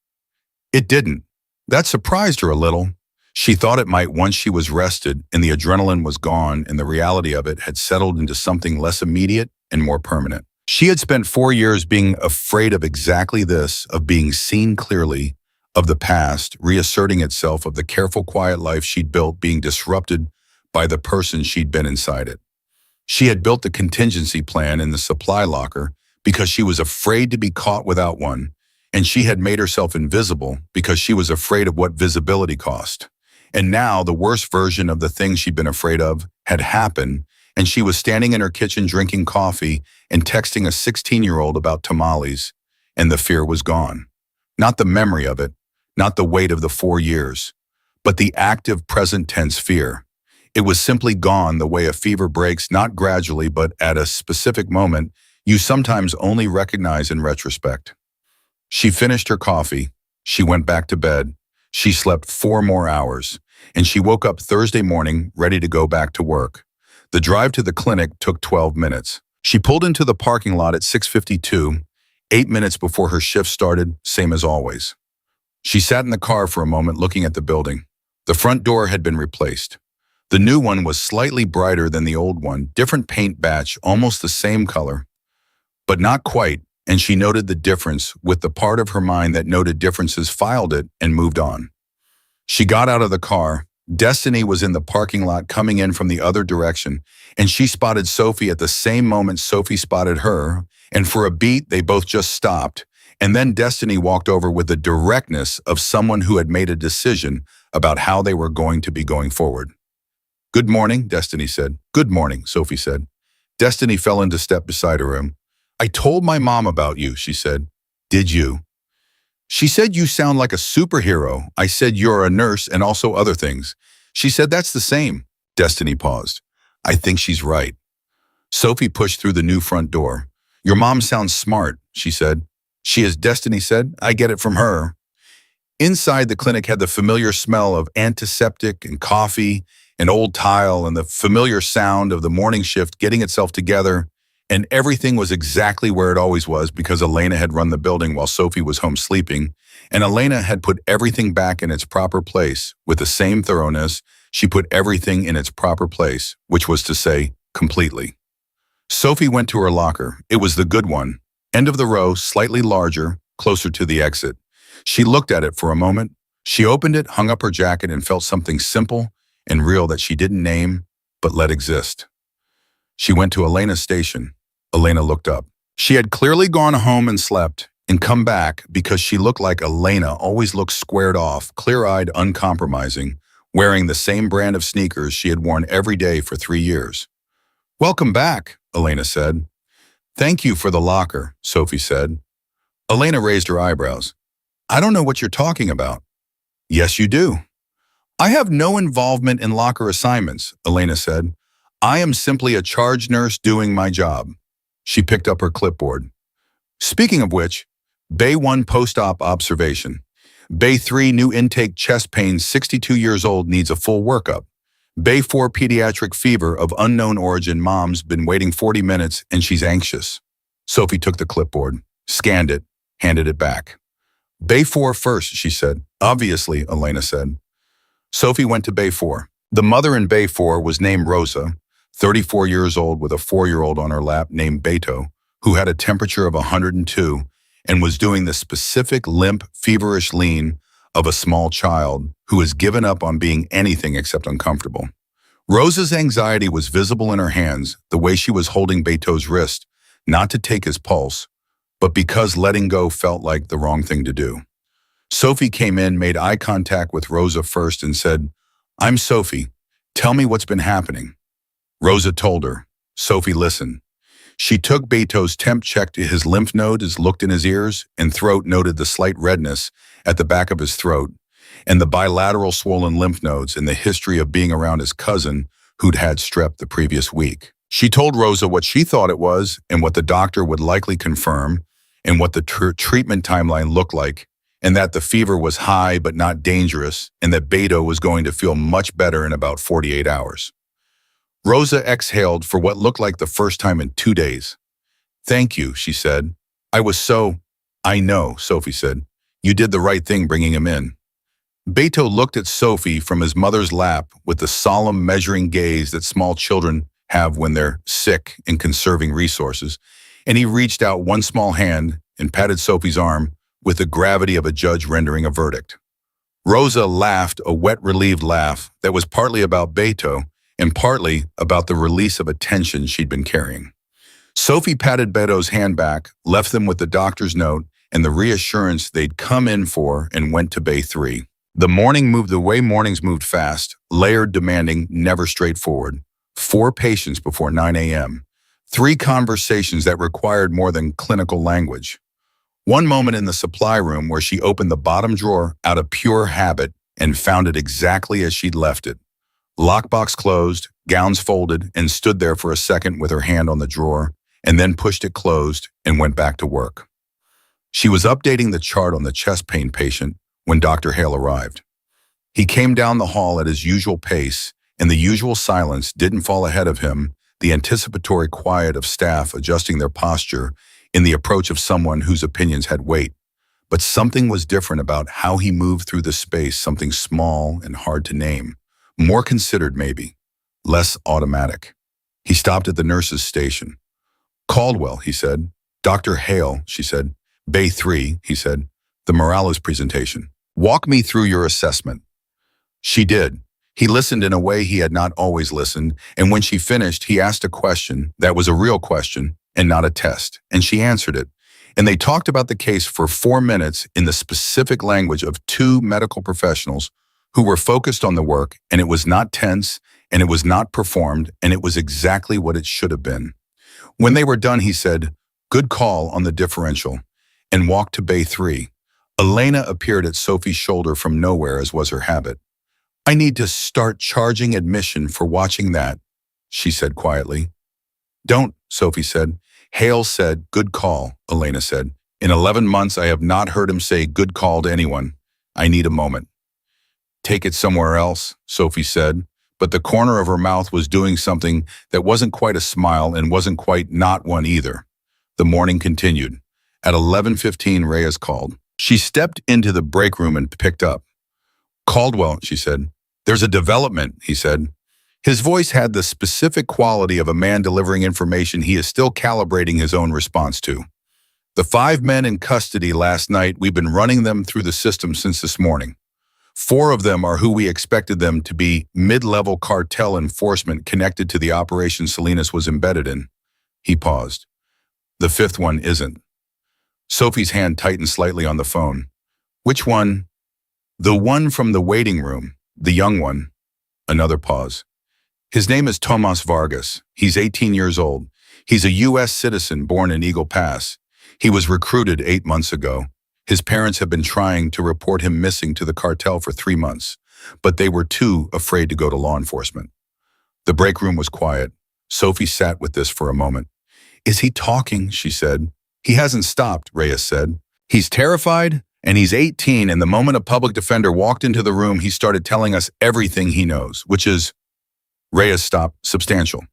It didn't. That surprised her a little. She thought it might once she was rested and the adrenaline was gone and the reality of it had settled into something less immediate and more permanent. She had spent 4 years being afraid of exactly this, of being seen clearly, of the past reasserting itself, of the careful, quiet life she'd built being disrupted by the person she'd been inside it. She had built the contingency plan in the supply locker because she was afraid to be caught without one, and she had made herself invisible because she was afraid of what visibility cost. And now the worst version of the thing she'd been afraid of had happened, and she was standing in her kitchen drinking coffee and texting a 16-year-old about tamales, and the fear was gone. Not the memory of it, not the weight of the 4 years, but the active present tense fear. It was simply gone the way a fever breaks, not gradually, but at a specific moment you sometimes only recognize in retrospect. She finished her coffee. She went back to bed. She slept 4 more hours, and she woke up Thursday morning ready to go back to work. The drive to the clinic took 12 minutes. She pulled into the parking lot at 6:52, 8 minutes before her shift started, same as always. She sat in the car for a moment looking at the building. The front door had been replaced. The new one was slightly brighter than the old one, different paint batch, almost the same color, but not quite, and she noted the difference with the part of her mind that noted differences, filed it, and moved on. She got out of the car. Destiny was in the parking lot coming in from the other direction, and she spotted Sophie at the same moment Sophie spotted her, and for a beat they both just stopped, and then Destiny walked over with the directness of someone who had made a decision about how they were going to be going forward. "Good morning," Destiny said. "Good morning," Sophie said. Destiny fell into step beside her. "I told my mom about you," she said. "Did you?" "She said you sound like a superhero. I said you're a nurse and also other things. She said that's the same." Destiny paused. "I think she's right." Sophie pushed through the new front door. "Your mom sounds smart," she said. "She is," Destiny said. "I get it from her." Inside, the clinic had the familiar smell of antiseptic and coffee and old tile and the familiar sound of the morning shift getting itself together, and everything was exactly where it always was because Elena had run the building while Sophie was home sleeping, And Elena had put everything back in its proper place with the same thoroughness. She put everything in its proper place, which was to say, completely. Sophie went to her locker. It was the good one. End of the row, slightly larger, closer to the exit. She looked at it for a moment. She opened it, hung up her jacket, and felt something simple and real that she didn't name, but let exist. She went to Elena's station. Elena looked up. She had clearly gone home and slept and come back because she looked like Elena always looked squared off, clear-eyed, uncompromising, wearing the same brand of sneakers she had worn every day for 3 years. "Welcome back," Elena said. "Thank you for the locker," Sophie said. Elena raised her eyebrows. "I don't know what you're talking about." "Yes, you do." "I have no involvement in locker assignments," Elena said. "I am simply a charge nurse doing my job." She picked up her clipboard. "Speaking of which, Bay 1 post-op observation. Bay 3 new intake chest pain, 62 years old, needs a full workup. Bay 4 pediatric fever of unknown origin, mom's been waiting 40 minutes and she's anxious." Sophie took the clipboard, scanned it, handed it back. "Bay 4 first," she said. "Obviously," Elena said. Sophie went to Bay 4. The mother in Bay 4 was named Rosa, 34 years old with a 4-year-old on her lap named Beto, who had a temperature of 102 and was doing the specific limp, feverish lean of a small child who has given up on being anything except uncomfortable. Rosa's anxiety was visible in her hands, the way she was holding Beto's wrist, not to take his pulse, but because letting go felt like the wrong thing to do. Sophie came in, made eye contact with Rosa first and said, "I'm Sophie. Tell me what's been happening." Rosa told her. Sophie listened. She took Beto's temp, checked his lymph nodes, looked in his ears and throat, noted the slight redness at the back of his throat, and the bilateral swollen lymph nodes and the history of being around his cousin who'd had strep the previous week. She told Rosa what she thought it was and what the doctor would likely confirm and what the treatment timeline looked like, and that the fever was high but not dangerous, and that Beto was going to feel much better in about 48 hours. Rosa exhaled for what looked like the first time in 2 days. "Thank you," she said. "I know," Sophie said. "You did the right thing bringing him in." Beto looked at Sophie from his mother's lap with the solemn, measuring gaze that small children have when they're sick and conserving resources, and he reached out one small hand and patted Sophie's arm with the gravity of a judge rendering a verdict. Rosa laughed, a wet, relieved laugh that was partly about Beto and partly about the release of a tension she'd been carrying. Sophie patted Beto's hand back, left them with the doctor's note and the reassurance they'd come in for, and went to Bay 3. The morning moved the way mornings moved, fast, layered, demanding, never straightforward. 4 patients before 9 a.m. 3 conversations that required more than clinical language. One moment in the supply room where she opened the bottom drawer out of pure habit and found it exactly as she'd left it. Lockbox closed, gowns folded, and stood there for a second with her hand on the drawer, and then pushed it closed and went back to work. She was updating the chart on the chest pain patient when Dr. Hale arrived. He came down the hall at his usual pace, and the usual silence didn't fall ahead of him, the anticipatory quiet of staff adjusting their posture in the approach of someone whose opinions had weight. But something was different about how he moved through the space, something small and hard to name. More considered, maybe. Less automatic. He stopped at the nurse's station. "Caldwell," he said. "Dr. Hale," she said. "Bay 3, he said. "The Morales presentation. Walk me through your assessment." She did. He listened in a way he had not always listened, and when she finished, he asked a question that was a real question and not a test, and she answered it. And they talked about the case for 4 minutes in the specific language of 2 medical professionals who were focused on the work, and it was not tense, and it was not performed, and it was exactly what it should have been. When they were done, he said, "Good call on the differential," and walked to Bay 3. Elena appeared at Sophie's shoulder from nowhere, as was her habit. "I need to start charging admission for watching that," she said quietly. "Don't," Sophie said. "Hale said, 'Good call,'" Elena said. "In 11 months, I have not heard him say 'good call' to anyone. I need a moment." "Take it somewhere else," Sophie said, but the corner of her mouth was doing something that wasn't quite a smile and wasn't quite not one either. The morning continued. At 11:15, Reyes called. She stepped into the break room and picked up. "Caldwell," she said. "There's a development," he said. His voice had the specific quality of a man delivering information he is still calibrating his own response to. "The 5 men in custody last night, we've been running them through the system since this morning. 4 of them are who we expected them to be, mid-level cartel enforcement connected to the operation Salinas was embedded in." He paused. "The 5th one isn't." Sophie's hand tightened slightly on the phone. "Which one?" "The one from the waiting room, the young one." Another pause. "His name is Tomas Vargas. He's 18 years old. He's a U.S. citizen born in Eagle Pass. He was recruited 8 months ago. His parents have been trying to report him missing to the cartel for 3 months, but they were too afraid to go to law enforcement." The break room was quiet. Sophie sat with this for a moment. "Is he talking?" she said. "He hasn't stopped," Reyes said. "He's terrified, and he's 18, and the moment a public defender walked into the room, he started telling us everything he knows, which is—" Reyes stopped. "Substantial.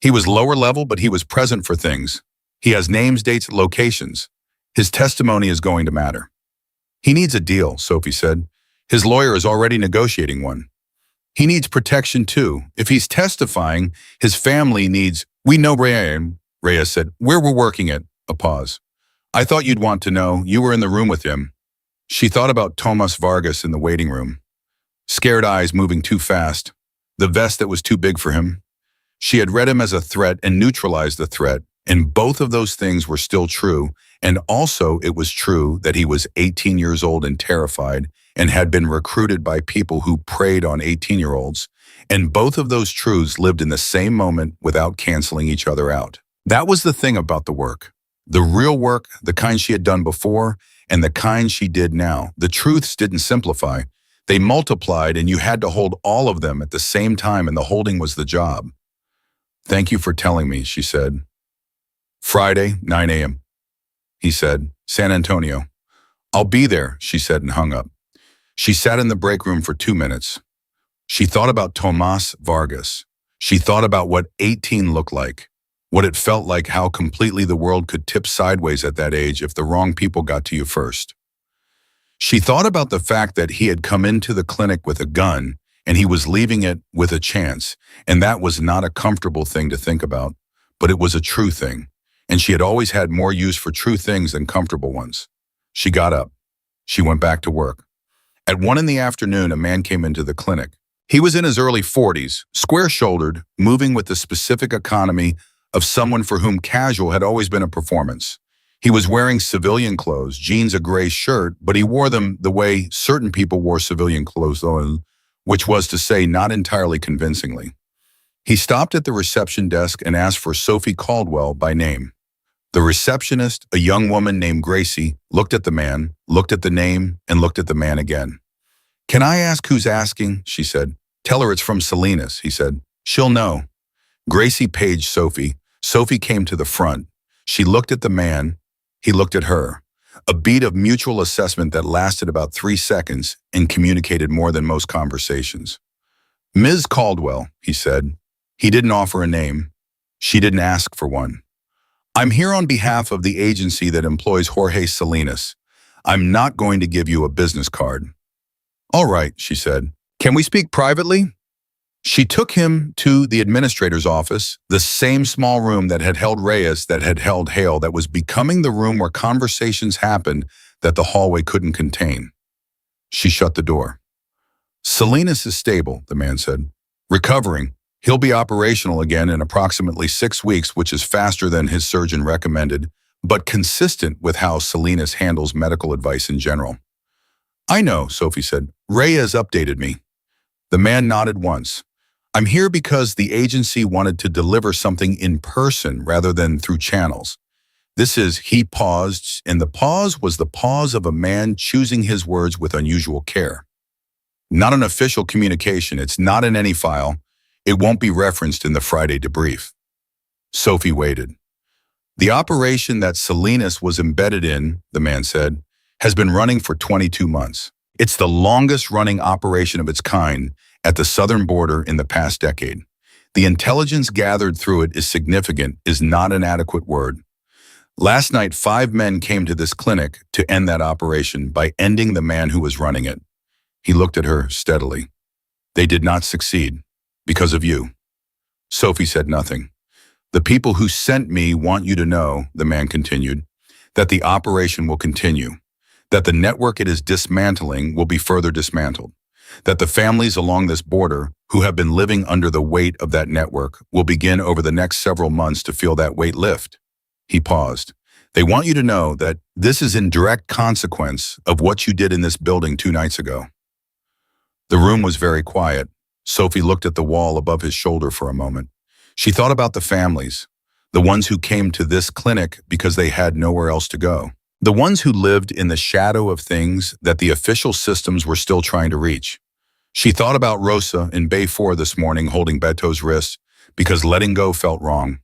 He was lower level, but he was present for things. He has names, dates, locations. His testimony is going to matter." "He needs a deal," Sophie said. "His lawyer is already negotiating one." "He needs protection too. If he's testifying, his family needs—" "We know Reyes said. "Where we're working it." A pause. "I thought you'd want to know. You were in the room with him." She thought about Tomas Vargas in the waiting room. Scared eyes moving too fast. The vest that was too big for him. She had read him as a threat and neutralized the threat, and both of those things were still true, and also it was true that he was 18 years old and terrified and had been recruited by people who preyed on 18-year-olds, and both of those truths lived in the same moment without canceling each other out. That was the thing about the work. The real work, the kind she had done before, and the kind she did now. The truths didn't simplify. They multiplied, and you had to hold all of them at the same time, and the holding was the job. "Thank you for telling me," she said. "Friday, 9 a.m. He said. "San Antonio." "I'll be there," she said and hung up. She sat in the break room for 2 minutes. She thought about Tomas Vargas. She thought about what 18 looked like, what it felt like, how completely the world could tip sideways at that age if the wrong people got to you first. She thought about the fact that he had come into the clinic with a gun and he was leaving it with a chance, and that was not a comfortable thing to think about, but it was a true thing, and she had always had more use for true things than comfortable ones. She got up. She went back to work. At 1 in the afternoon, a man came into the clinic. He was in his early 40s, square-shouldered, moving with the specific economy of someone for whom casual had always been a performance. He was wearing civilian clothes, jeans, a gray shirt, but he wore them the way certain people wore civilian clothes, which was to say not entirely convincingly. He stopped at the reception desk and asked for Sophie Caldwell by name. The receptionist, a young woman named Gracie, looked at the man, looked at the name, and looked at the man again. "Can I ask who's asking?" she said. "Tell her it's from Salinas," he said. "She'll know." Gracie paged Sophie. Sophie came to the front. She looked at the man. He looked at her. A beat of mutual assessment that lasted about 3 seconds and communicated more than most conversations. "Ms. Caldwell," he said. He didn't offer a name. She didn't ask for one. "I'm here on behalf of the agency that employs Jorge Salinas. I'm not going to give you a business card." "All right," she said. "Can we speak privately?" She took him to the administrator's office, the same small room that had held Reyes, that had held Hale, that was becoming the room where conversations happened that the hallway couldn't contain. She shut the door. "Salinas is stable," the man said. "Recovering. He'll be operational again in approximately 6 weeks, which is faster than his surgeon recommended, but consistent with how Salinas handles medical advice in general." "I know," Sophie said. "Reyes updated me." The man nodded once. "I'm here because the agency wanted to deliver something in person rather than through channels. This is," he paused, and the pause was the pause of a man choosing his words with unusual care. "Not an official communication. It's not in any file. It won't be referenced in the Friday debrief." Sophie waited. "The operation that Salinas was embedded in," the man said, "has been running for 22 months. It's the longest-running operation of its kind at the southern border in the past decade. The intelligence gathered through it is significant, is not an adequate word. Last night, 5 men came to this clinic to end that operation by ending the man who was running it. He looked at her steadily. They did not succeed because of you. Sophie said nothing. The people who sent me want you to know, the man continued, that the operation will continue, that the network it is dismantling will be further dismantled, that the families along this border who have been living under the weight of that network will begin over the next several months to feel that weight lift. He paused. They want you to know that this is in direct consequence of what you did in this building 2 nights ago. The room was very quiet. Sophie looked at the wall above his shoulder for a moment. She thought about the families, the ones who came to this clinic because they had nowhere else to go, the ones who lived in the shadow of things that the official systems were still trying to reach. She thought about Rosa in Bay 4 this morning holding Beto's wrist because letting go felt wrong.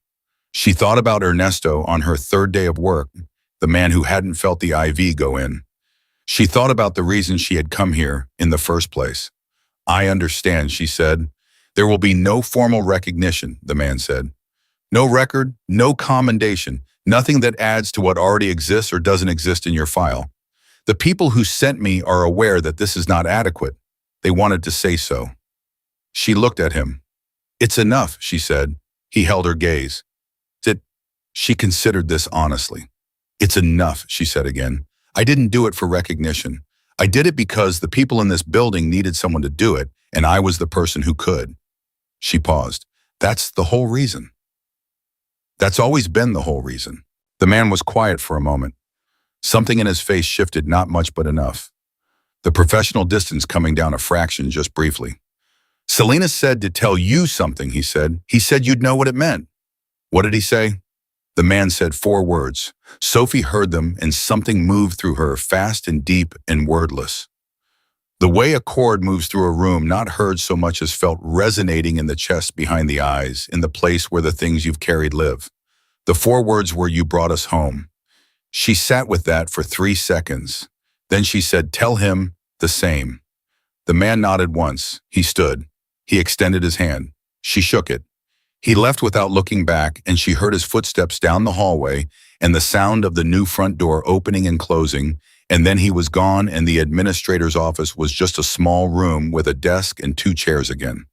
She thought about Ernesto on her 3rd day of work, the man who hadn't felt the IV go in. She thought about the reason she had come here in the first place. I understand, she said. There will be no formal recognition, the man said. No record, no commendation, nothing that adds to what already exists or doesn't exist in your file. The people who sent me are aware that this is not adequate. They wanted to say so. She looked at him. It's enough, she said. He held her gaze. She considered this honestly. It's enough, she said again. I didn't do it for recognition. I did it because the people in this building needed someone to do it, and I was the person who could. She paused. That's the whole reason. That's always been the whole reason. The man was quiet for a moment. Something in his face shifted, not much but enough. The professional distance coming down a fraction just briefly. Selena said to tell you something, he said. He said you'd know what it meant. What did he say? The man said 4 words. Sophie heard them and something moved through her, fast and deep and wordless. The way a chord moves through a room, not heard so much as felt resonating in the chest behind the eyes, in the place where the things you've carried live. The 4 words were, you brought us home. She sat with that for 3 seconds. Then she said, tell him the same. The man nodded once. He stood. He extended his hand. She shook it. He left without looking back, and she heard his footsteps down the hallway and the sound of the new front door opening and closing, and then he was gone and the administrator's office was just a small room with a desk and 2 chairs again.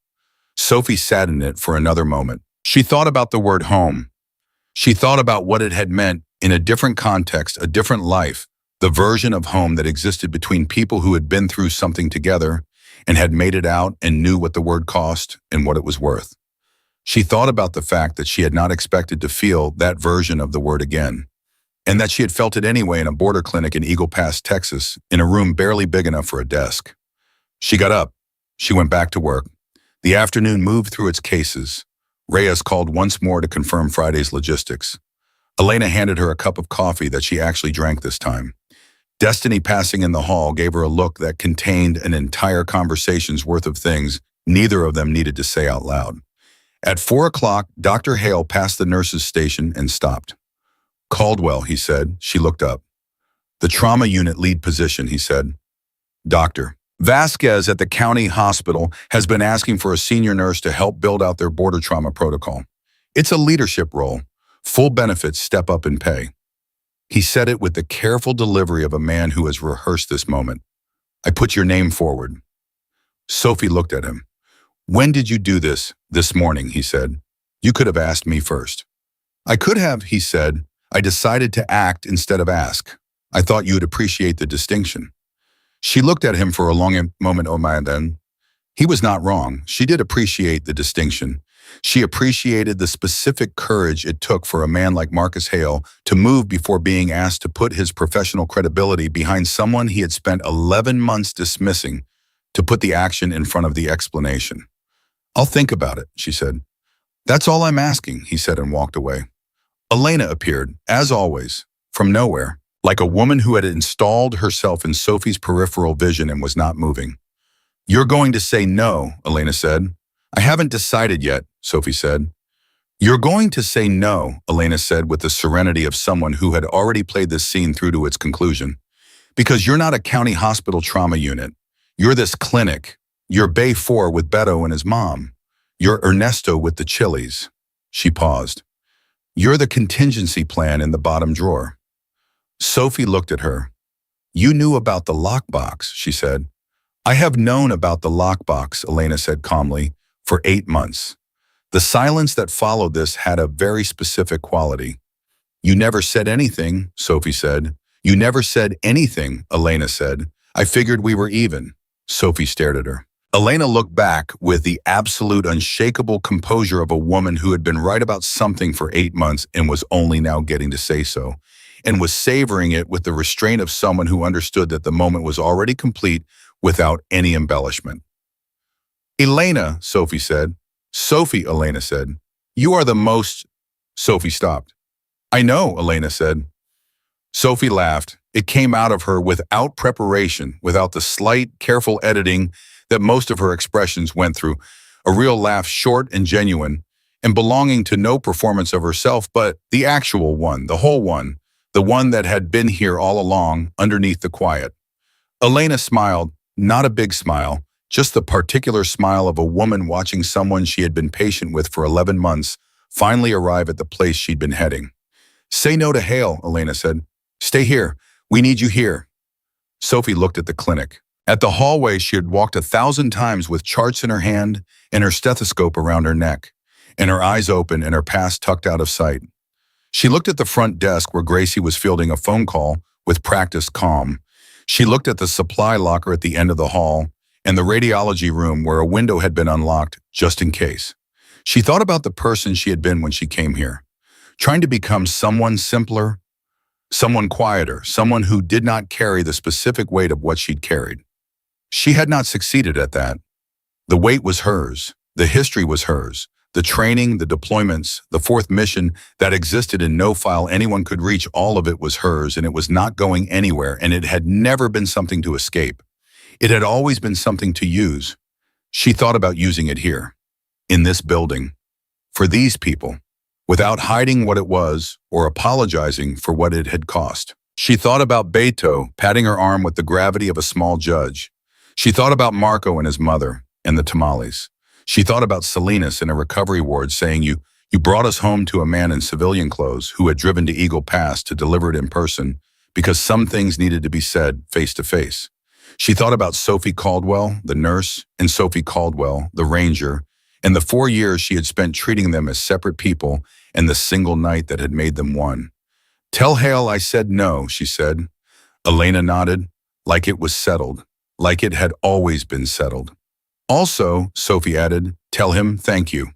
Sophie sat in it for another moment. She thought about the word home. She thought about what it had meant in a different context, a different life, the version of home that existed between people who had been through something together and had made it out and knew what the word cost and what it was worth. She thought about the fact that she had not expected to feel that version of the word again, and that she had felt it anyway in a border clinic in Eagle Pass, Texas, in a room barely big enough for a desk. She got up. She went back to work. The afternoon moved through its cases. Reyes called once more to confirm Friday's logistics. Elena handed her a cup of coffee that she actually drank this time. Destiny passing in the hall gave her a look that contained an entire conversation's worth of things neither of them needed to say out loud. At 4 o'clock, Dr. Hale passed the nurse's station and stopped. Caldwell, he said. She looked up. The trauma unit lead position, he said. Doctor. Vasquez at the county hospital has been asking for a senior nurse to help build out their border trauma protocol. It's a leadership role. Full benefits, step up in pay. He said it with the careful delivery of a man who has rehearsed this moment. I put your name forward. Sophie looked at him. When did you do this? This morning, he said. You could have asked me first. I could have, he said. I decided to act instead of ask. I thought you would appreciate the distinction. She looked at him for a long moment. Oh my, then. He was not wrong. She did appreciate the distinction. She appreciated the specific courage it took for a man like Marcus Hale to move before being asked to put his professional credibility behind someone he had spent 11 months dismissing, to put the action in front of the explanation. I'll think about it, she said. That's all I'm asking, he said and walked away. Elena appeared, as always, from nowhere, like a woman who had installed herself in Sophie's peripheral vision and was not moving. You're going to say no, Elena said. I haven't decided yet, Sophie said. You're going to say no, Elena said with the serenity of someone who had already played this scene through to its conclusion. Because you're not a county hospital trauma unit. You're this clinic. You're Bay 4 with Beto and his mom. You're Ernesto with the Chili's. She paused. You're the contingency plan in the bottom drawer. Sophie looked at her. You knew about the lockbox, she said. I have known about the lockbox, Elena said calmly, for 8 months. The silence that followed this had a very specific quality. You never said anything, Sophie said. You never said anything, Elena said. I figured we were even. Sophie stared at her. Elena looked back with the absolute unshakable composure of a woman who had been right about something for 8 months and was only now getting to say so, and was savoring it with the restraint of someone who understood that the moment was already complete without any embellishment. Elena, Sophie said. Sophie, Elena said. You are the most... Sophie stopped. I know, Elena said. Sophie laughed. It came out of her without preparation, without the slight, careful editing that most of her expressions went through, a real laugh, short and genuine, and belonging to no performance of herself, but the actual one, the whole one, the one that had been here all along, underneath the quiet. Elena smiled, not a big smile, just the particular smile of a woman watching someone she had been patient with for 11 months finally arrive at the place she'd been heading. Say no to Hale, Elena said. Stay here. We need you here. Sophie looked at the clinic. At the hallway she had walked 1,000 times with charts in her hand and her stethoscope around her neck, and her eyes open and her past tucked out of sight. She looked at the front desk where Gracie was fielding a phone call with practiced calm. She looked at the supply locker at the end of the hall and the radiology room where a window had been unlocked just in case. She thought about the person she had been when she came here, trying to become someone simpler, someone quieter, someone who did not carry the specific weight of what she'd carried. She had not succeeded at that. The weight was hers. The history was hers. The training, the deployments, the fourth mission that existed in no file anyone could reach, all of it was hers, and it was not going anywhere, and it had never been something to escape. It had always been something to use. She thought about using it here, in this building, for these people, without hiding what it was or apologizing for what it had cost. She thought about Beto patting her arm with the gravity of a small judge. She thought about Marco and his mother and the tamales. She thought about Salinas in a recovery ward saying, you brought us home to a man in civilian clothes who had driven to Eagle Pass to deliver it in person because some things needed to be said face to face. She thought about Sophie Caldwell, the nurse, and Sophie Caldwell, the ranger, and the 4 years she had spent treating them as separate people and the single night that had made them one. Tell Hale I said no, she said. Elena nodded, like it was settled, like it had always been settled. Also, Sophie added, tell him thank you.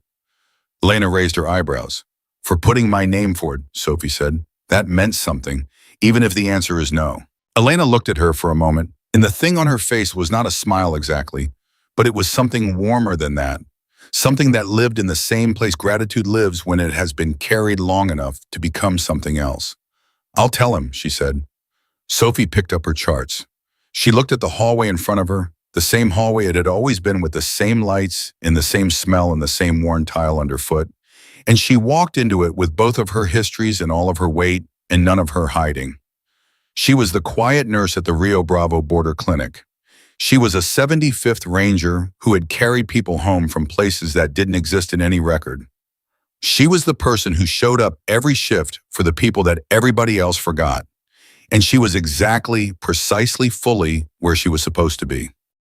Elena raised her eyebrows. For putting my name forward, Sophie said. That meant something, even if the answer is no. Elena looked at her for a moment, and the thing on her face was not a smile exactly, but it was something warmer than that, something that lived in the same place gratitude lives when it has been carried long enough to become something else. I'll tell him, she said. Sophie picked up her charts. She looked at the hallway in front of her, the same hallway it had always been with the same lights and the same smell and the same worn tile underfoot, and she walked into it with both of her histories and all of her weight and none of her hiding. She was the quiet nurse at the Rio Bravo border clinic. She was a 75th Ranger who had carried people home from places that didn't exist in any record. She was the person who showed up every shift for the people that everybody else forgot. And she was exactly, precisely, fully where she was supposed to be.